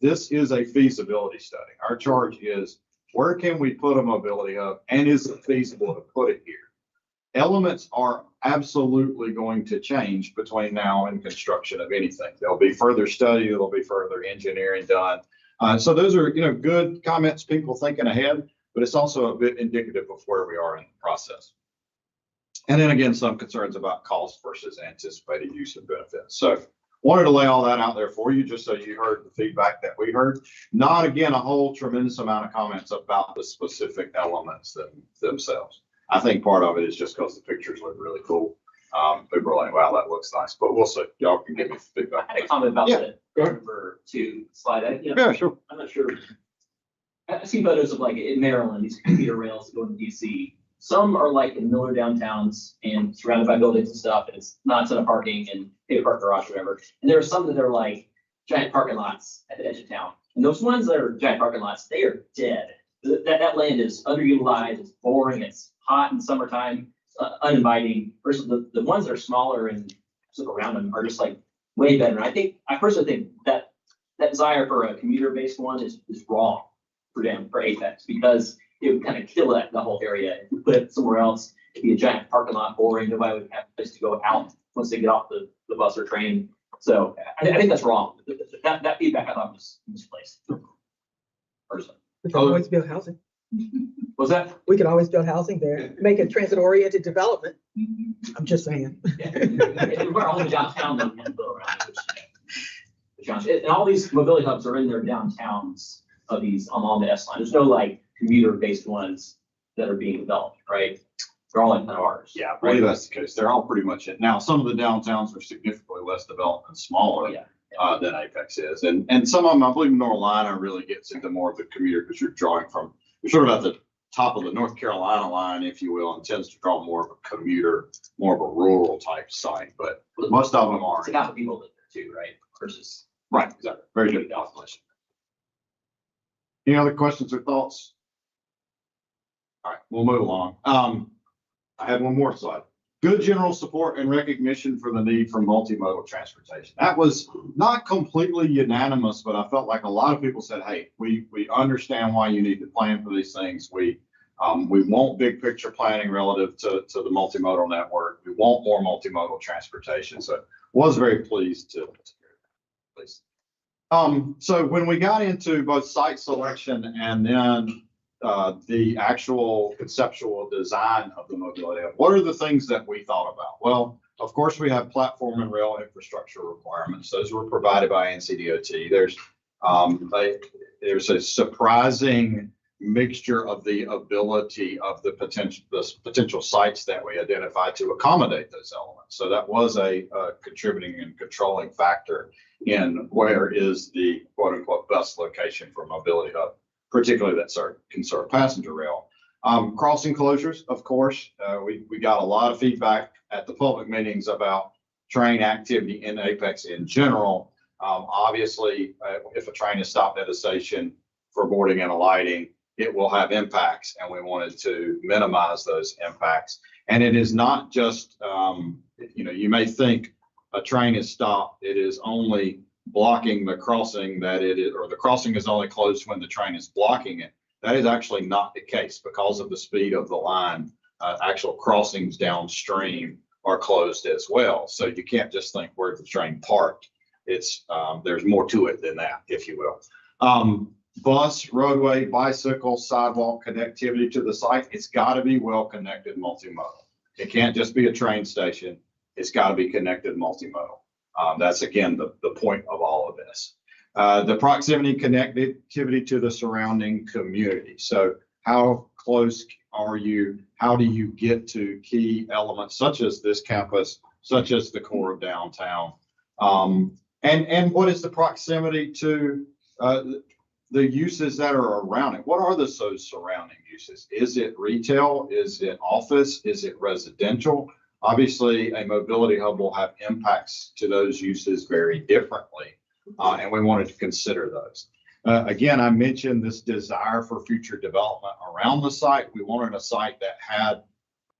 This is a feasibility study. Our charge is, where can we put a mobility hub, and is it feasible to put it here? Elements are absolutely going to change between now and construction of anything. There'll be further study. There'll be further engineering done. So those are, good comments, people thinking ahead, but it's also a bit indicative of where we are in the process. And then again, some concerns about cost versus anticipated use and benefits. So wanted to lay all that out there for you, just so you heard the feedback that we heard. Not, again, a whole tremendous amount of comments about the specific elements themselves. I think part of it is just because the pictures look really cool. People are like, wow, that looks nice, but we'll see. Y'all can give me feedback. I had a comment about the number 2 slide. Yeah, sure. I'm not sure. I've seen photos of, like, in Maryland, these commuter rails going to DC. Some are like in Miller downtowns and surrounded by buildings and stuff, and it's not a ton of parking and pay park garage or whatever. And there are some that are like giant parking lots at the edge of town. And those ones that are giant parking lots, they are dead. That land is underutilized, it's boring, it's hot in summertime, uninviting, versus the ones that are smaller and sort of around them are just like way better. And I personally think that desire for a commuter-based one is wrong for Apex, because it would kind of kill the whole area. If we put it somewhere else, it'd be a giant parking lot, boring. Nobody would have a place to go out once they get off the bus or train. So I think that's wrong. That feedback I thought was misplaced. Personally. We can always build housing. Was that? We can always build housing there, make it transit-oriented development. I'm just saying. We're all in downtown, then we have to go around it. And all these mobility hubs are in their downtowns of these along the S line. There's no like commuter-based ones that are being developed, right? They're all like kind of ours. Yeah, I believe that's the case. They're all pretty much it. Now, some of the downtowns are significantly less developed and smaller than Apex is. And some of them, I believe Norlina really gets into more of the commuter, because you're sort of at the top of the North Carolina line, if you will, and tends to draw more of a commuter, more of a rural type site. But most of them are. It's got the people live there too, right? Versus. Right, exactly. Very good calculation. Any other questions or thoughts? All right, we'll move along. I had one more slide. Good general support and recognition for the need for multimodal transportation. That was not completely unanimous, but I felt like a lot of people said, hey, we understand why you need to plan for these things. We want big picture planning relative to the multimodal network. We want more multimodal transportation. So was very pleased to hear that. Please. So when we got into both site selection and then the actual conceptual design of the mobility hub, what are the things that we thought about? Well, of course, we have platform and rail infrastructure requirements. Those were provided by NCDOT. There's a surprising mixture of the ability of the potential sites that we identified to accommodate those elements. So that was a contributing and controlling factor in where is the quote unquote best location for mobility hub, particularly that can serve passenger rail. Crossing closures, of course, we got a lot of feedback at the public meetings about train activity in Apex in general. Obviously, if a train is stopped at a station for boarding and alighting, it will have impacts, and we wanted to minimize those impacts. And it is not just, you may think a train is stopped, it is only blocking the crossing that it is, or the crossing is only closed when the train is blocking it. That is actually not the case because of the speed of the line. Actual crossings downstream are closed as well. So you can't just think where the train parked. It's there's more to it than that, if you will. Bus, roadway, bicycle, sidewalk connectivity to the site. It's got to be well-connected multimodal. It can't just be a train station. it's got to be connected multimodal. That's again, the point of all of this. The proximity connectivity to the surrounding community. So how close are you? How do you get to key elements such as this campus, such as the core of downtown? And what is the proximity to the uses that are around it? What are those surrounding uses? Is it retail? Is it office? Is it residential? Obviously, a mobility hub will have impacts to those uses very differently, and we wanted to consider those. Again, I mentioned this desire for future development around the site. We wanted a site that had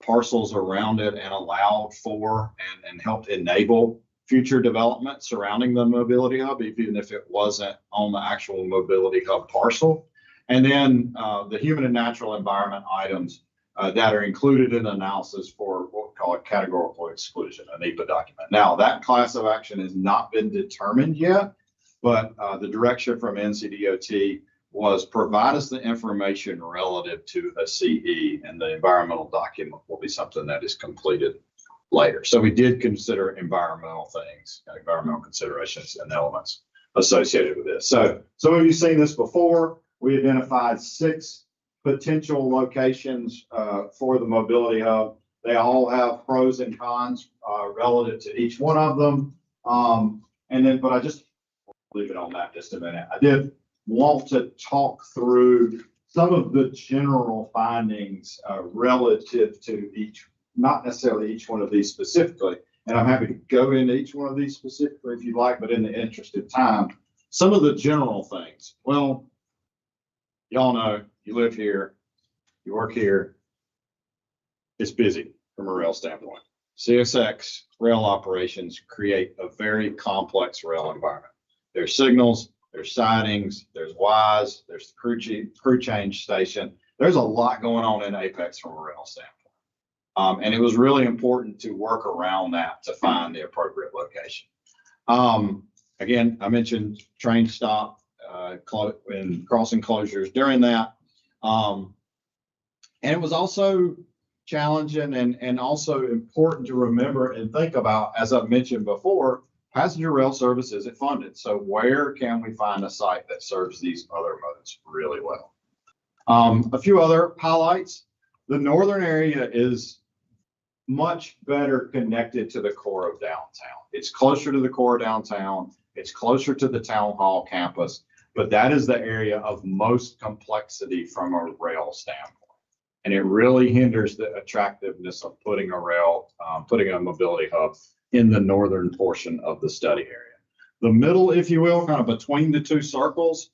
parcels around it and allowed for and helped enable future development surrounding the mobility hub, even if it wasn't on the actual mobility hub parcel. And then the human and natural environment items that are included in the analysis for what we call a categorical exclusion, an NEPA document. Now, that class of action has not been determined yet, but the direction from NCDOT was provide us the information relative to a CE, and the environmental document will be something that is completed later. So we did consider environmental things, environmental considerations and elements associated with this. So some of you seen this before. We identified 6 potential locations for the mobility hub. They all have pros and cons relative to each one of them. But I just leave it on that just a minute. I did want to talk through some of the general findings relative to each, not necessarily each one of these specifically. And I'm happy to go into each one of these specifically if you'd like, but in the interest of time, some of the general things. Well, y'all know, you live here, you work here, it's busy from a rail standpoint. CSX rail operations create a very complex rail environment. There's signals, there's sidings, there's Ys, there's the crew change station. There's a lot going on in Apex from a rail standpoint. And it was really important to work around that to find the appropriate location. Again, I mentioned train stop and crossing closures during that. And it was also challenging and also important to remember and think about, as I've mentioned before, passenger rail service isn't funded. So where can we find a site that serves these other modes really well? A few other highlights. The northern area is much better connected to the core of downtown. It's closer to the core of downtown. It's closer to the town hall campus, but that is the area of most complexity from a rail standpoint. And it really hinders the attractiveness of putting a mobility hub in the northern portion of the study area. The middle, if you will, kind of between the two circles,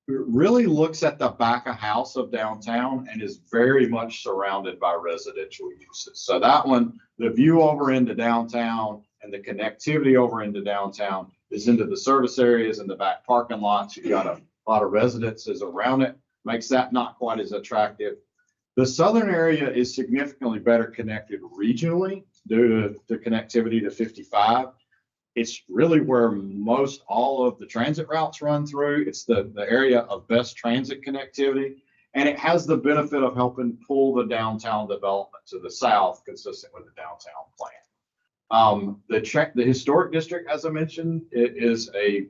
really looks at the back of house of downtown and is very much surrounded by residential uses. So that one, the view over into downtown and the connectivity over into downtown is into the service areas and the back parking lots. You've got a lot of residences around it, makes that not quite as attractive. The southern area is significantly better connected regionally due to the connectivity to 55. It's really where most all of the transit routes run through. It's the area of best transit connectivity, and it has the benefit of helping pull the downtown development to the south, consistent with the downtown plan. The historic district, as I mentioned, it is a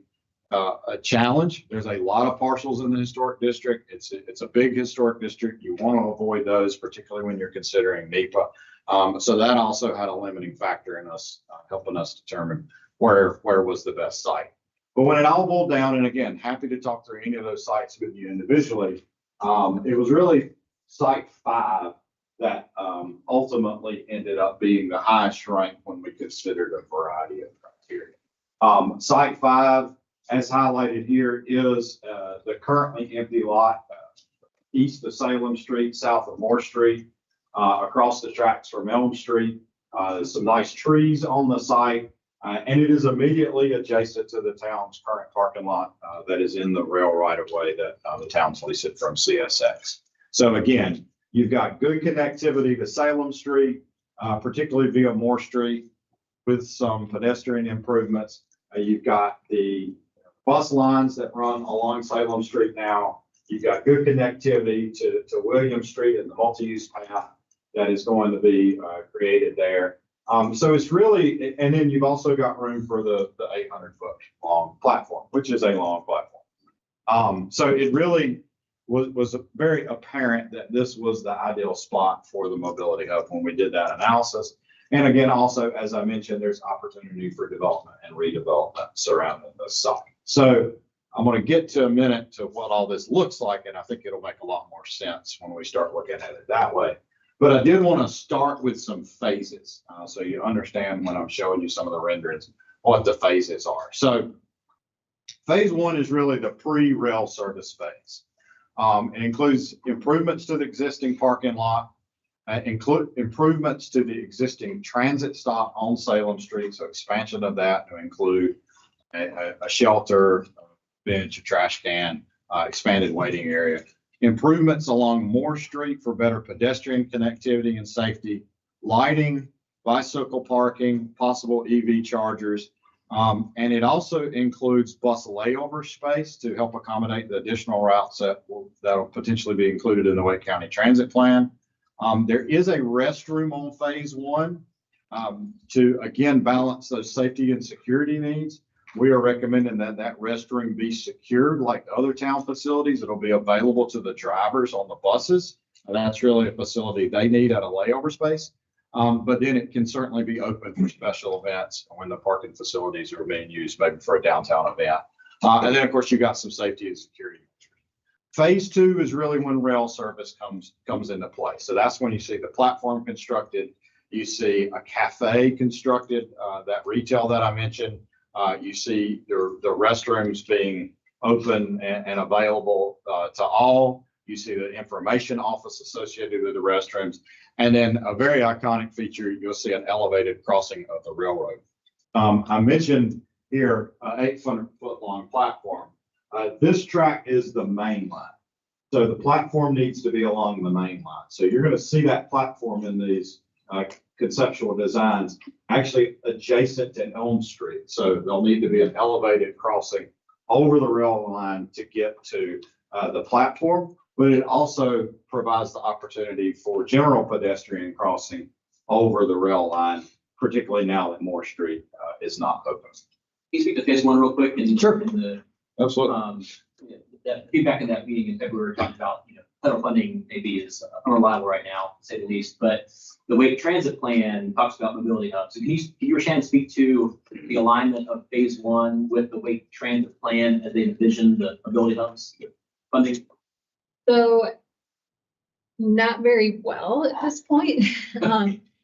challenge. There's a lot of parcels in the historic district. It's a big historic district. You want to avoid those, particularly when you're considering NEPA. So that also had a limiting factor in us helping us determine where was the best site. But when it all boiled down, and again, happy to talk through any of those sites with you individually, it was really site 5 that ultimately ended up being the highest rank when we considered a variety of criteria. Site 5, as highlighted here, is the currently empty lot east of Salem Street, south of Moore Street, across the tracks from Elm Street. There's some nice trees on the site, and it is immediately adjacent to the town's current parking lot that is in the rail right-of-way that the town's leased from CSX. So again, you've got good connectivity to Salem Street, particularly via Moore Street, with some pedestrian improvements. You've got the bus lines that run along Salem Street now. You've got good connectivity to William Street and the multi-use path that is going to be created there. So it's really, and then you've also got room for the 800-foot long platform, which is a long platform. So it really was very apparent that this was the ideal spot for the mobility hub when we did that analysis. And again, also, as I mentioned, there's opportunity for development and redevelopment surrounding the site. So I'm going to get to a minute to what all this looks like, and I think it'll make a lot more sense when we start looking at it that way. But I did want to start with some phases, so you understand when I'm showing you some of the renderings, what the phases are. So phase one is really the pre-rail service phase. It includes improvements to the existing parking lot, include improvements to the existing transit stop on Salem Street. So expansion of that to include a shelter, a bench, a trash can, expanded waiting area. Improvements along Moore Street for better pedestrian connectivity and safety, lighting, bicycle parking, possible EV chargers. And it also includes bus layover space to help accommodate the additional routes that'll potentially be included in the Wake County Transit Plan. There is a restroom on phase one to, again, balance those safety and security needs. We are recommending that that restroom be secured like other town facilities. It'll be available to the drivers on the buses. And that's really a facility they need at a layover space. But then it can certainly be open for special events when the parking facilities are being used, maybe for a downtown event. And then, of course, you got some safety and security. Phase two is really when rail service comes into play. So that's when you see the platform constructed. You see a cafe constructed, that retail that I mentioned. You see the restrooms being open and available to all. You see the information office associated with the restrooms. And then a very iconic feature, you'll see an elevated crossing of the railroad. I mentioned here an 800-foot long platform. This track is the main line. So the platform needs to be along the main line. So you're going to see that platform in these conceptual designs actually adjacent to Elm Street. So there'll need to be an elevated crossing over the rail line to get to the platform, but it also provides the opportunity for general pedestrian crossing over the rail line, particularly now that Moore Street is not open. Can you speak to phase one real quick? Sure. Absolutely. That feedback in that meeting in February talked about, federal funding maybe is unreliable right now, to say the least, but the Wake Transit Plan talks about mobility hubs. So can you or Shannon speak to the alignment of phase one with the Wake Transit Plan as they envision the mobility hubs funding? So not very well at this point.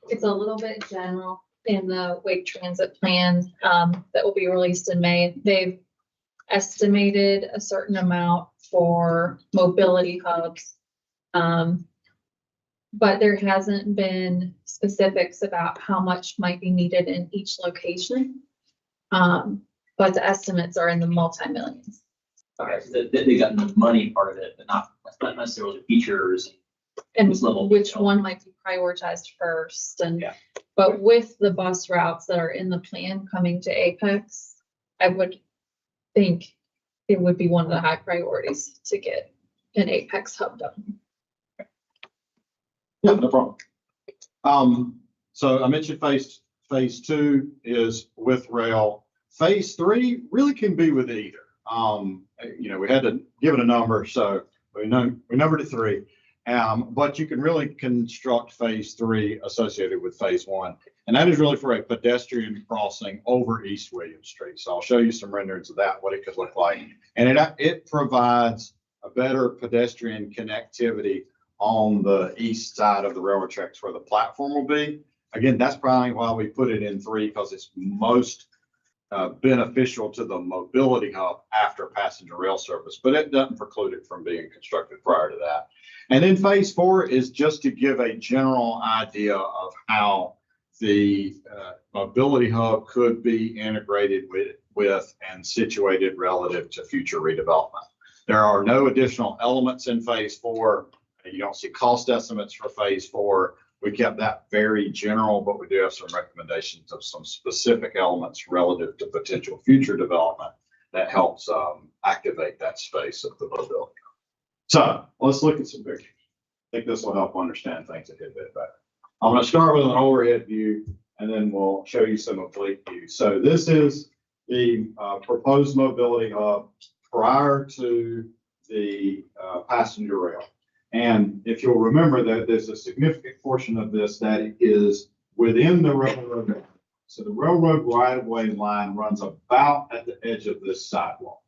It's a little bit general in the Wake Transit Plan that will be released in May. They've estimated a certain amount for mobility hubs. But there hasn't been specifics about how much might be needed in each location. But the estimates are in the multi-millions. Okay, so they got the money part of it, but not necessarily features. And which one might be prioritized first. And but with the bus routes that are in the plan coming to Apex, I would think it would be one of the high priorities to get an Apex hub done. Yeah, no problem. So I mentioned phase two is with rail. Phase three really can be with either. We had to give it a number, so we numbered it 3. But you can really construct phase three associated with phase one. And that is really for a pedestrian crossing over East William Street. So I'll show you some renderings of that, what it could look like. And it provides a better pedestrian connectivity on the east side of the railroad tracks where the platform will be. Again, that's probably why we put it in 3, because it's most beneficial to the mobility hub after passenger rail service, but it doesn't preclude it from being constructed prior to that. And then phase 4 is just to give a general idea of how the mobility hub could be integrated with and situated relative to future redevelopment. There are no additional elements in phase 4. You don't see cost estimates for phase 4. We kept that very general, but we do have some recommendations of some specific elements relative to potential future development that helps activate that space of the mobility. So let's look at some pictures. I think this will help understand things a bit better. I'm going to start with an overhead view, and then we'll show you some oblique views. So this is the proposed mobility hub prior to the passenger rail. And if you'll remember that there's a significant portion of this that is within the railroad. So the railroad right-of-way line runs about at the edge of this sidewalk.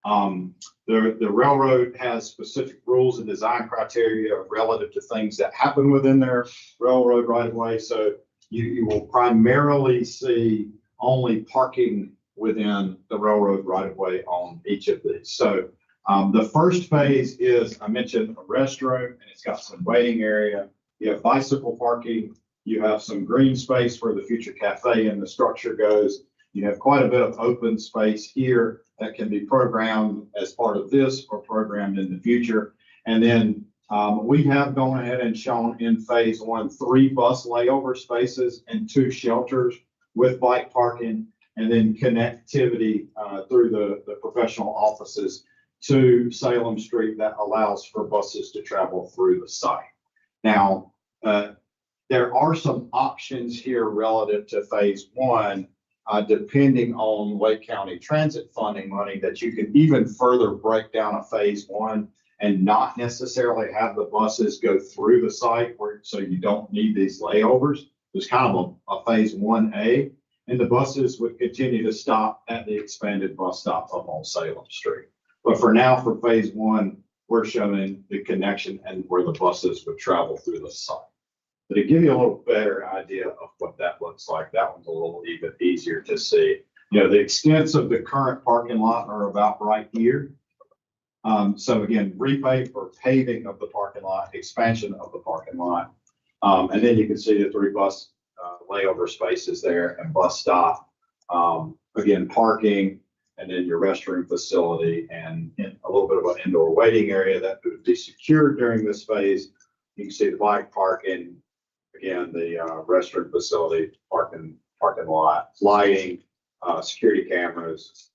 The railroad has specific rules and design criteria relative to things that happen within their railroad right-of-way. So you will primarily see only parking within the railroad right-of-way on each of these. So the first phase is, I mentioned, a restroom, and it's got some waiting area. You have bicycle parking. You have some green space where the future cafe and the structure goes. You have quite a bit of open space here that can be programmed as part of this or programmed in the future. And then we have gone ahead and shown in phase one 3 bus layover spaces and 2 shelters with bike parking, and then connectivity through the professional offices to Salem Street that allows for buses to travel through the site. Now, there are some options here relative to phase one, depending on Lake County Transit funding money, that you can even further break down a phase one and not necessarily have the buses go through the site so you don't need these layovers. There's kind of a phase 1A, and the buses would continue to stop at the expanded bus stop up on Salem Street. But for now, for phase one, we're showing the connection and where the buses would travel through the site. But to give you a little better idea of what that looks like, that one's a little even easier to see. You know, the extents of the current parking lot are about right here. So again, repave or paving of the parking lot, expansion of the parking lot. And then you can see the 3 bus layover spaces there and bus stop. Again, parking, and then your restroom facility, and a little bit of an indoor waiting area that would be secured during this phase. You can see the bike parking, again, the restroom facility, parking lot, lighting, security cameras,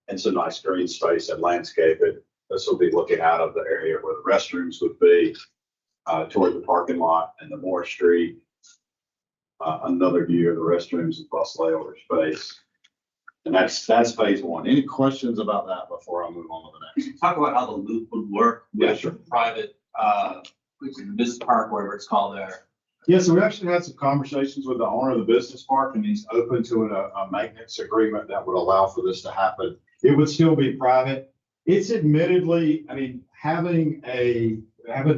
and some nice green space and landscaping. This will be looking out of the area where the restrooms would be toward the parking lot and the Moore Street. Another view of the restrooms and bus layover space. And that's phase one. Any questions about that before I move on to the next? Talk about how the loop would work. Yeah, with sure. Private, business park, whatever it's called there. Yeah, so we actually had some conversations with the owner of the business park, and he's open to a maintenance agreement that would allow for this to happen. It would still be private. It's admittedly, I mean, having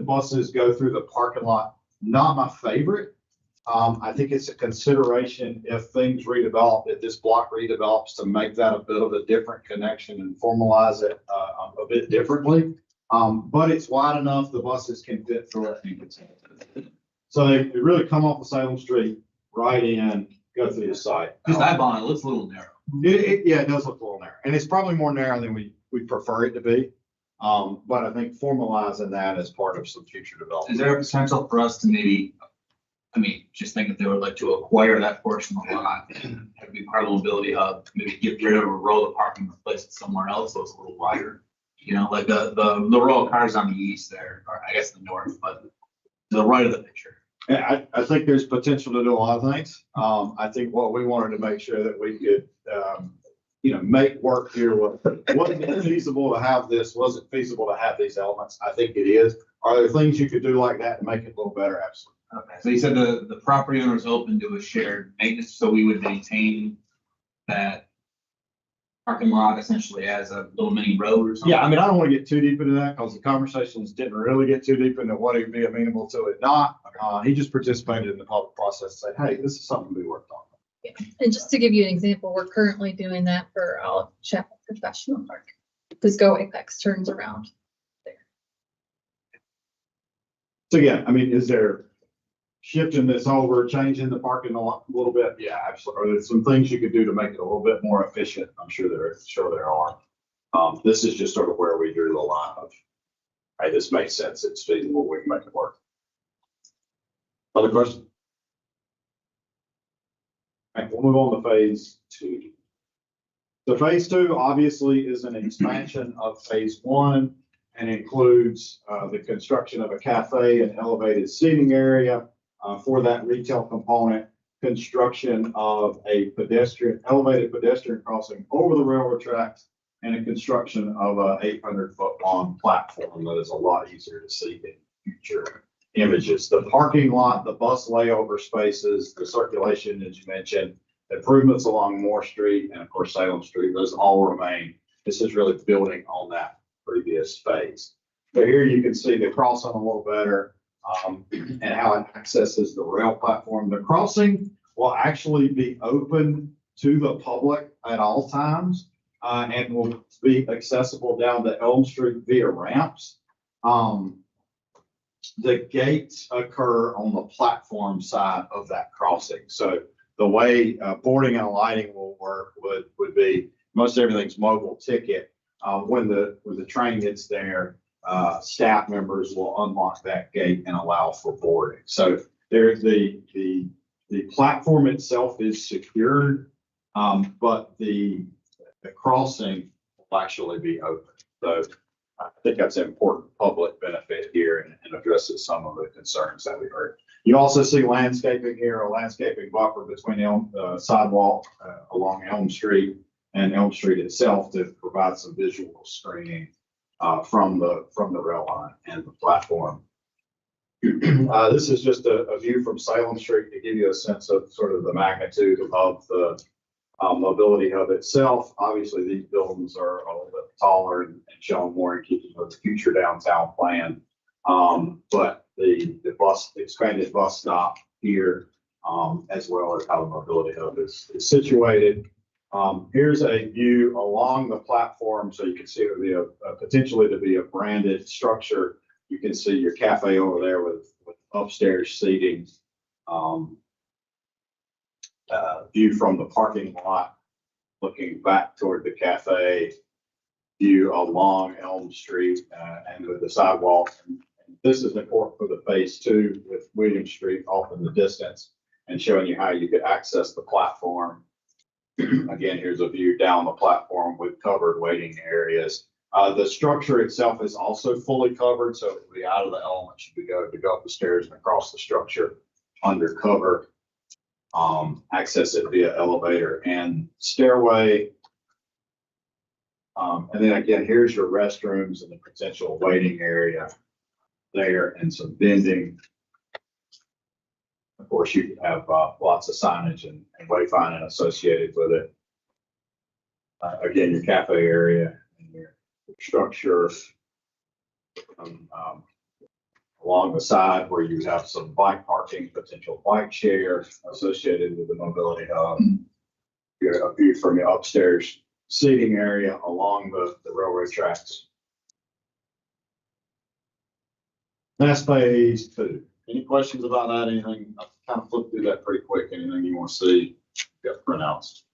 buses go through the parking lot, not my favorite. I think it's a consideration if things redevelop, if this block redevelops, to make that a bit of a different connection and formalize it a bit differently. But it's wide enough, the buses can fit through it. So they really come off of Salem Street, right in, go through the site. Just eyeballing, it looks a little narrow. Yeah, it does look a little narrow, and it's probably more narrow than we prefer it to be. But I think formalizing that as part of some future development. Is there a potential for us to maybe, I mean, just think if they would like to acquire that portion of the lot, have be part of the mobility hub, maybe get rid of a row of parking and replace it somewhere else so it's a little wider. You know, like the row of cars on the east there, or I guess the north, but to the right of the picture. I think there's potential to do a lot of things. I think what we wanted to make sure that we could, make work here. Wasn't it feasible to have this? Was it feasible to have these elements? I think it is. Are there things you could do like that to make it a little better? Absolutely. Okay, so you said the property owner is open to a shared maintenance, so we would maintain that parking lot essentially as a little mini road or something? Yeah, I mean, I don't want to get too deep into that because the conversations didn't really get too deep into what he'd be amenable to it not. He just participated in the public process, said, hey, this is something to be worked on. Yeah. And just to give you an example, we're currently doing that for Olive Chapel Professional Park. Because Go Apex turns around there. So yeah, I mean, is there shifting this over, changing the parking a little bit? Yeah, absolutely. Are there some things you could do to make it a little bit more efficient? I'm sure there are. This is just sort of where we drew the line of, hey, this makes sense. It's feasible. We can make it work. Other questions? All right, we'll move on to phase 2. So phase 2 obviously is an expansion of phase 1 and includes the construction of a cafe and elevated seating area. for that retail component, construction of a elevated pedestrian crossing over the railroad tracks, and a construction of a 800-foot long platform that is a lot easier to see in future images. The parking lot, the bus layover spaces, the circulation, as you mentioned, improvements along Moore Street and of course Salem Street, those all remain. This is really building on that previous phase. So here you can see the crossing a little better, and how it accesses the rail platform. The crossing will actually be open to the public at all times, and will be accessible down to Elm Street via ramps. The gates occur on the platform side of that crossing. So the way boarding and lighting will work would be most everything's mobile ticket. When the train gets there, staff members will unlock that gate and allow for boarding. So there's the platform itself is secured, but the crossing will actually be open. So I think that's an important public benefit here and addresses some of the concerns that we heard. You also see landscaping here, a landscaping buffer between sidewalk along Elm Street and Elm Street itself to provide some visual screening from the rail line and the platform. This is just a view from Salem Street to give you a sense of sort of the magnitude of the mobility hub itself. Obviously, these buildings are a little bit taller and shown more in keeping with the future downtown plan. But the expanded bus stop here, as well as how the mobility hub is situated. Here's a view along the platform, so you can see it would be potentially to be a branded structure. You can see your cafe over there with upstairs seating. View from the parking lot, looking back toward the cafe, view along Elm Street and with the sidewalk. And this is important for the phase 2 with William Street off in the distance and showing you how you could access the platform. Again, here's a view down the platform with covered waiting areas. The structure itself is also fully covered, so it will be out of the elements. You could go up the stairs and across the structure under cover. Access it via elevator and stairway. And then again, here's your restrooms and the potential waiting area there and some bending. Of course, you have lots of signage and wayfinding associated with it. Again, your cafe area and your structure. Along the side where you have some bike parking, potential bike share associated with the mobility hub. You have a view from your upstairs seating area along the railroad tracks. That's phase 2. Any questions about that? Anything? I kind of flipped through that pretty quick. Anything you want to see? Got pronounced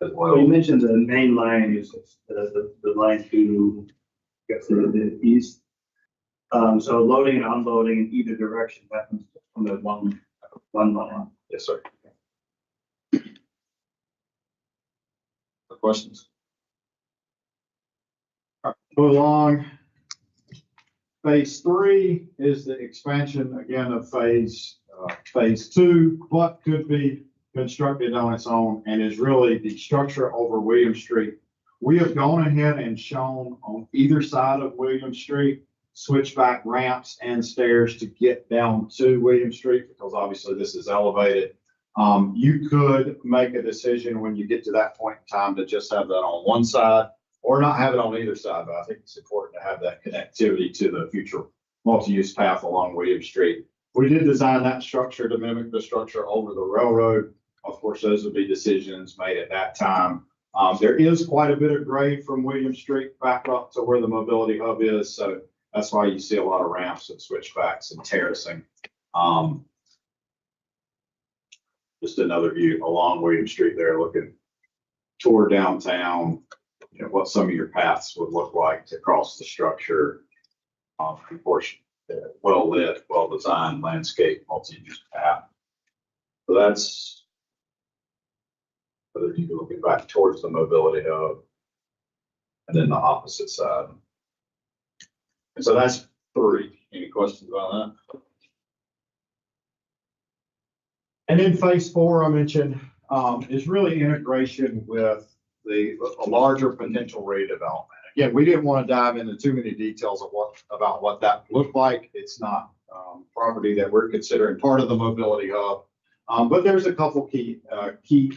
as well. Well, you mentioned the main line is the line to get to the east. So loading and unloading in either direction happens from the one line. Yes, sir. Questions? All right, move along. Phase 3 is the expansion again of phase 2, but could be constructed on its own and is really the structure over William Street. We have gone ahead and shown on either side of William Street switchback ramps and stairs to get down to William Street because obviously this is elevated. You could make a decision when you get to that point in time to just have that on one side or not have it on either side, but I think it's important to have that connectivity to the future multi-use path along William Street. We did design that structure to mimic the structure over the railroad. Of course, those would be decisions made at that time. There is quite a bit of grade from William Street back up to where the mobility hub is, so that's why you see a lot of ramps and switchbacks and terracing. Just another view along William Street there, looking toward downtown, what some of your paths would look like to cross the structure. Of course, well lit, well designed landscape, multi-use path. So that's whether you're looking back towards the mobility hub and then the opposite side. And so that's 3. Any questions about that? And then phase four, I mentioned, is really integration with a larger potential redevelopment. Again, we didn't want to dive into too many details about what that looked like. It's not property that we're considering part of the mobility hub. But there's a couple key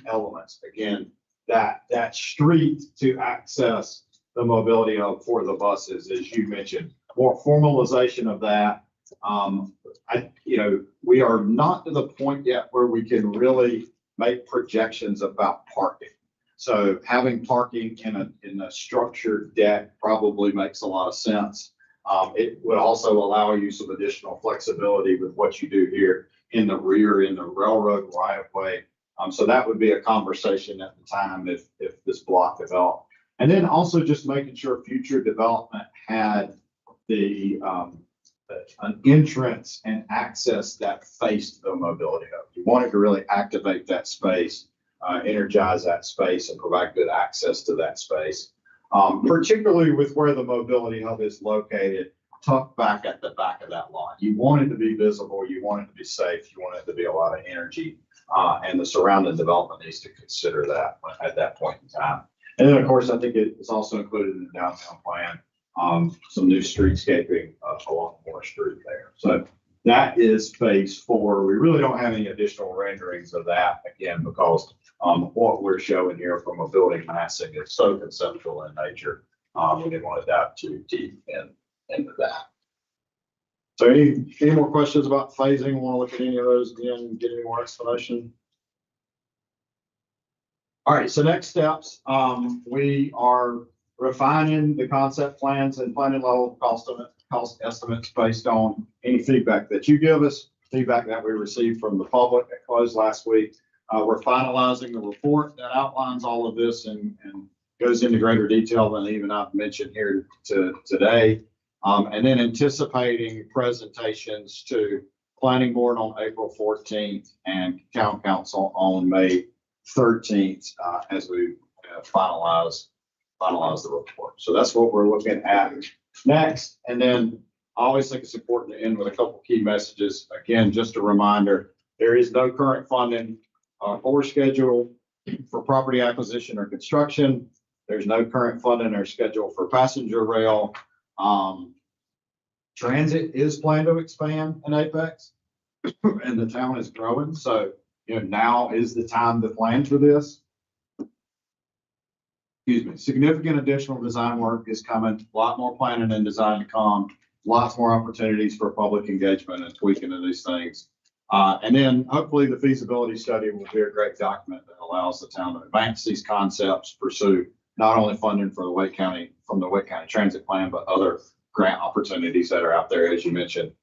elements. Again, that street to access the mobility hub for the buses, as you mentioned, more formalization of that. We are not to the point yet where we can really make projections about parking. So having parking in a structured deck probably makes a lot of sense. It would also allow you some additional flexibility with what you do here in the rear, in the railroad right of way. So that would be a conversation at the time if this block developed. And then also just making sure future development had an entrance and access that faced the mobility hub. You wanted to really activate that space, energize that space, and provide good access to that space. Particularly with where the mobility hub is located, tucked back at the back of that lot. You want it to be visible, you want it to be safe, you want it to be a lot of energy, and the surrounding development needs to consider that at that point in time. And then, of course, I think it is also included in the downtown plan, some new streetscaping along Moore Street there. So that is phase four. We really don't have any additional renderings of that, again, because what we're showing here from a building massing is so conceptual in nature. We didn't want to dive too deep into that. So any more questions about phasing? Want to look at any of those again, get any more explanation? All right, so next steps, we are refining the concept plans and planning level cost estimates based on any feedback that you give us, feedback that we received from the public that closed last week. We're finalizing the report that outlines all of this and goes into greater detail than even I've mentioned here today. And then anticipating presentations to planning board on April 14th and town council on May 13th as we finalize the report. So that's what we're looking at next. And then I always think it's important to end with a couple key messages. Again, just a reminder, there is no current funding or schedule for property acquisition or construction. There's no current funding or schedule for passenger rail. Transit is planned to expand in Apex and the town is growing. So, now is the time to plan for this. Excuse me, significant additional design work is coming, a lot more planning and design to come, lots more opportunities for public engagement and tweaking of these things. And then hopefully the feasibility study will be a great document that allows the town to advance these concepts, pursue not only funding for the Wake County Transit Plan, but other grant opportunities that are out there, as you mentioned.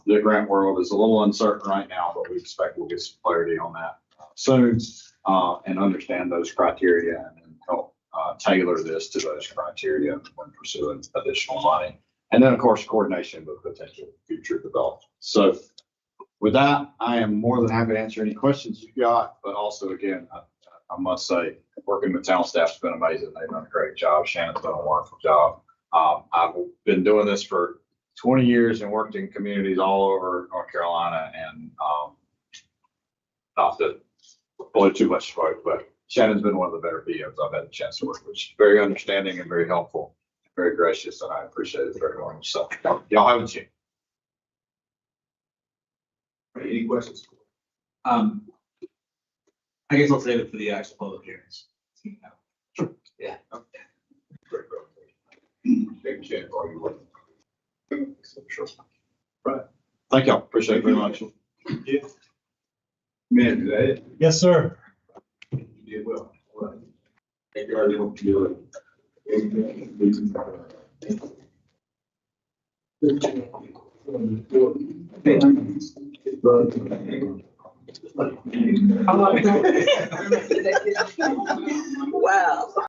The grant world is a little uncertain right now, but we expect we'll get some clarity on that soon and understand those criteria and help tailor this to those criteria when pursuing additional money. And then, of course, coordination with potential future development. So with that, I am more than happy to answer any questions you've got, but also, again, I must say, working with town staff has been amazing. They've done a great job. Shannon's done a wonderful job. I've been doing this for 20 years and worked in communities all over North Carolina, and not to blow too much smoke, but Shannon's been one of the better PMs I've had the chance to work with. She's very understanding and very helpful, very gracious, and I appreciate it very much. So y'all haven't you? Any questions? I guess I'll save it for the actual public hearings. Sure. Yeah. Okay. Great. Thank you for all your work. Sure. Right. Thank y'all. Appreciate it very much. Yeah. Man, is that it? Yes, sir. You did well. All right. Thank you everyone for doing Wow.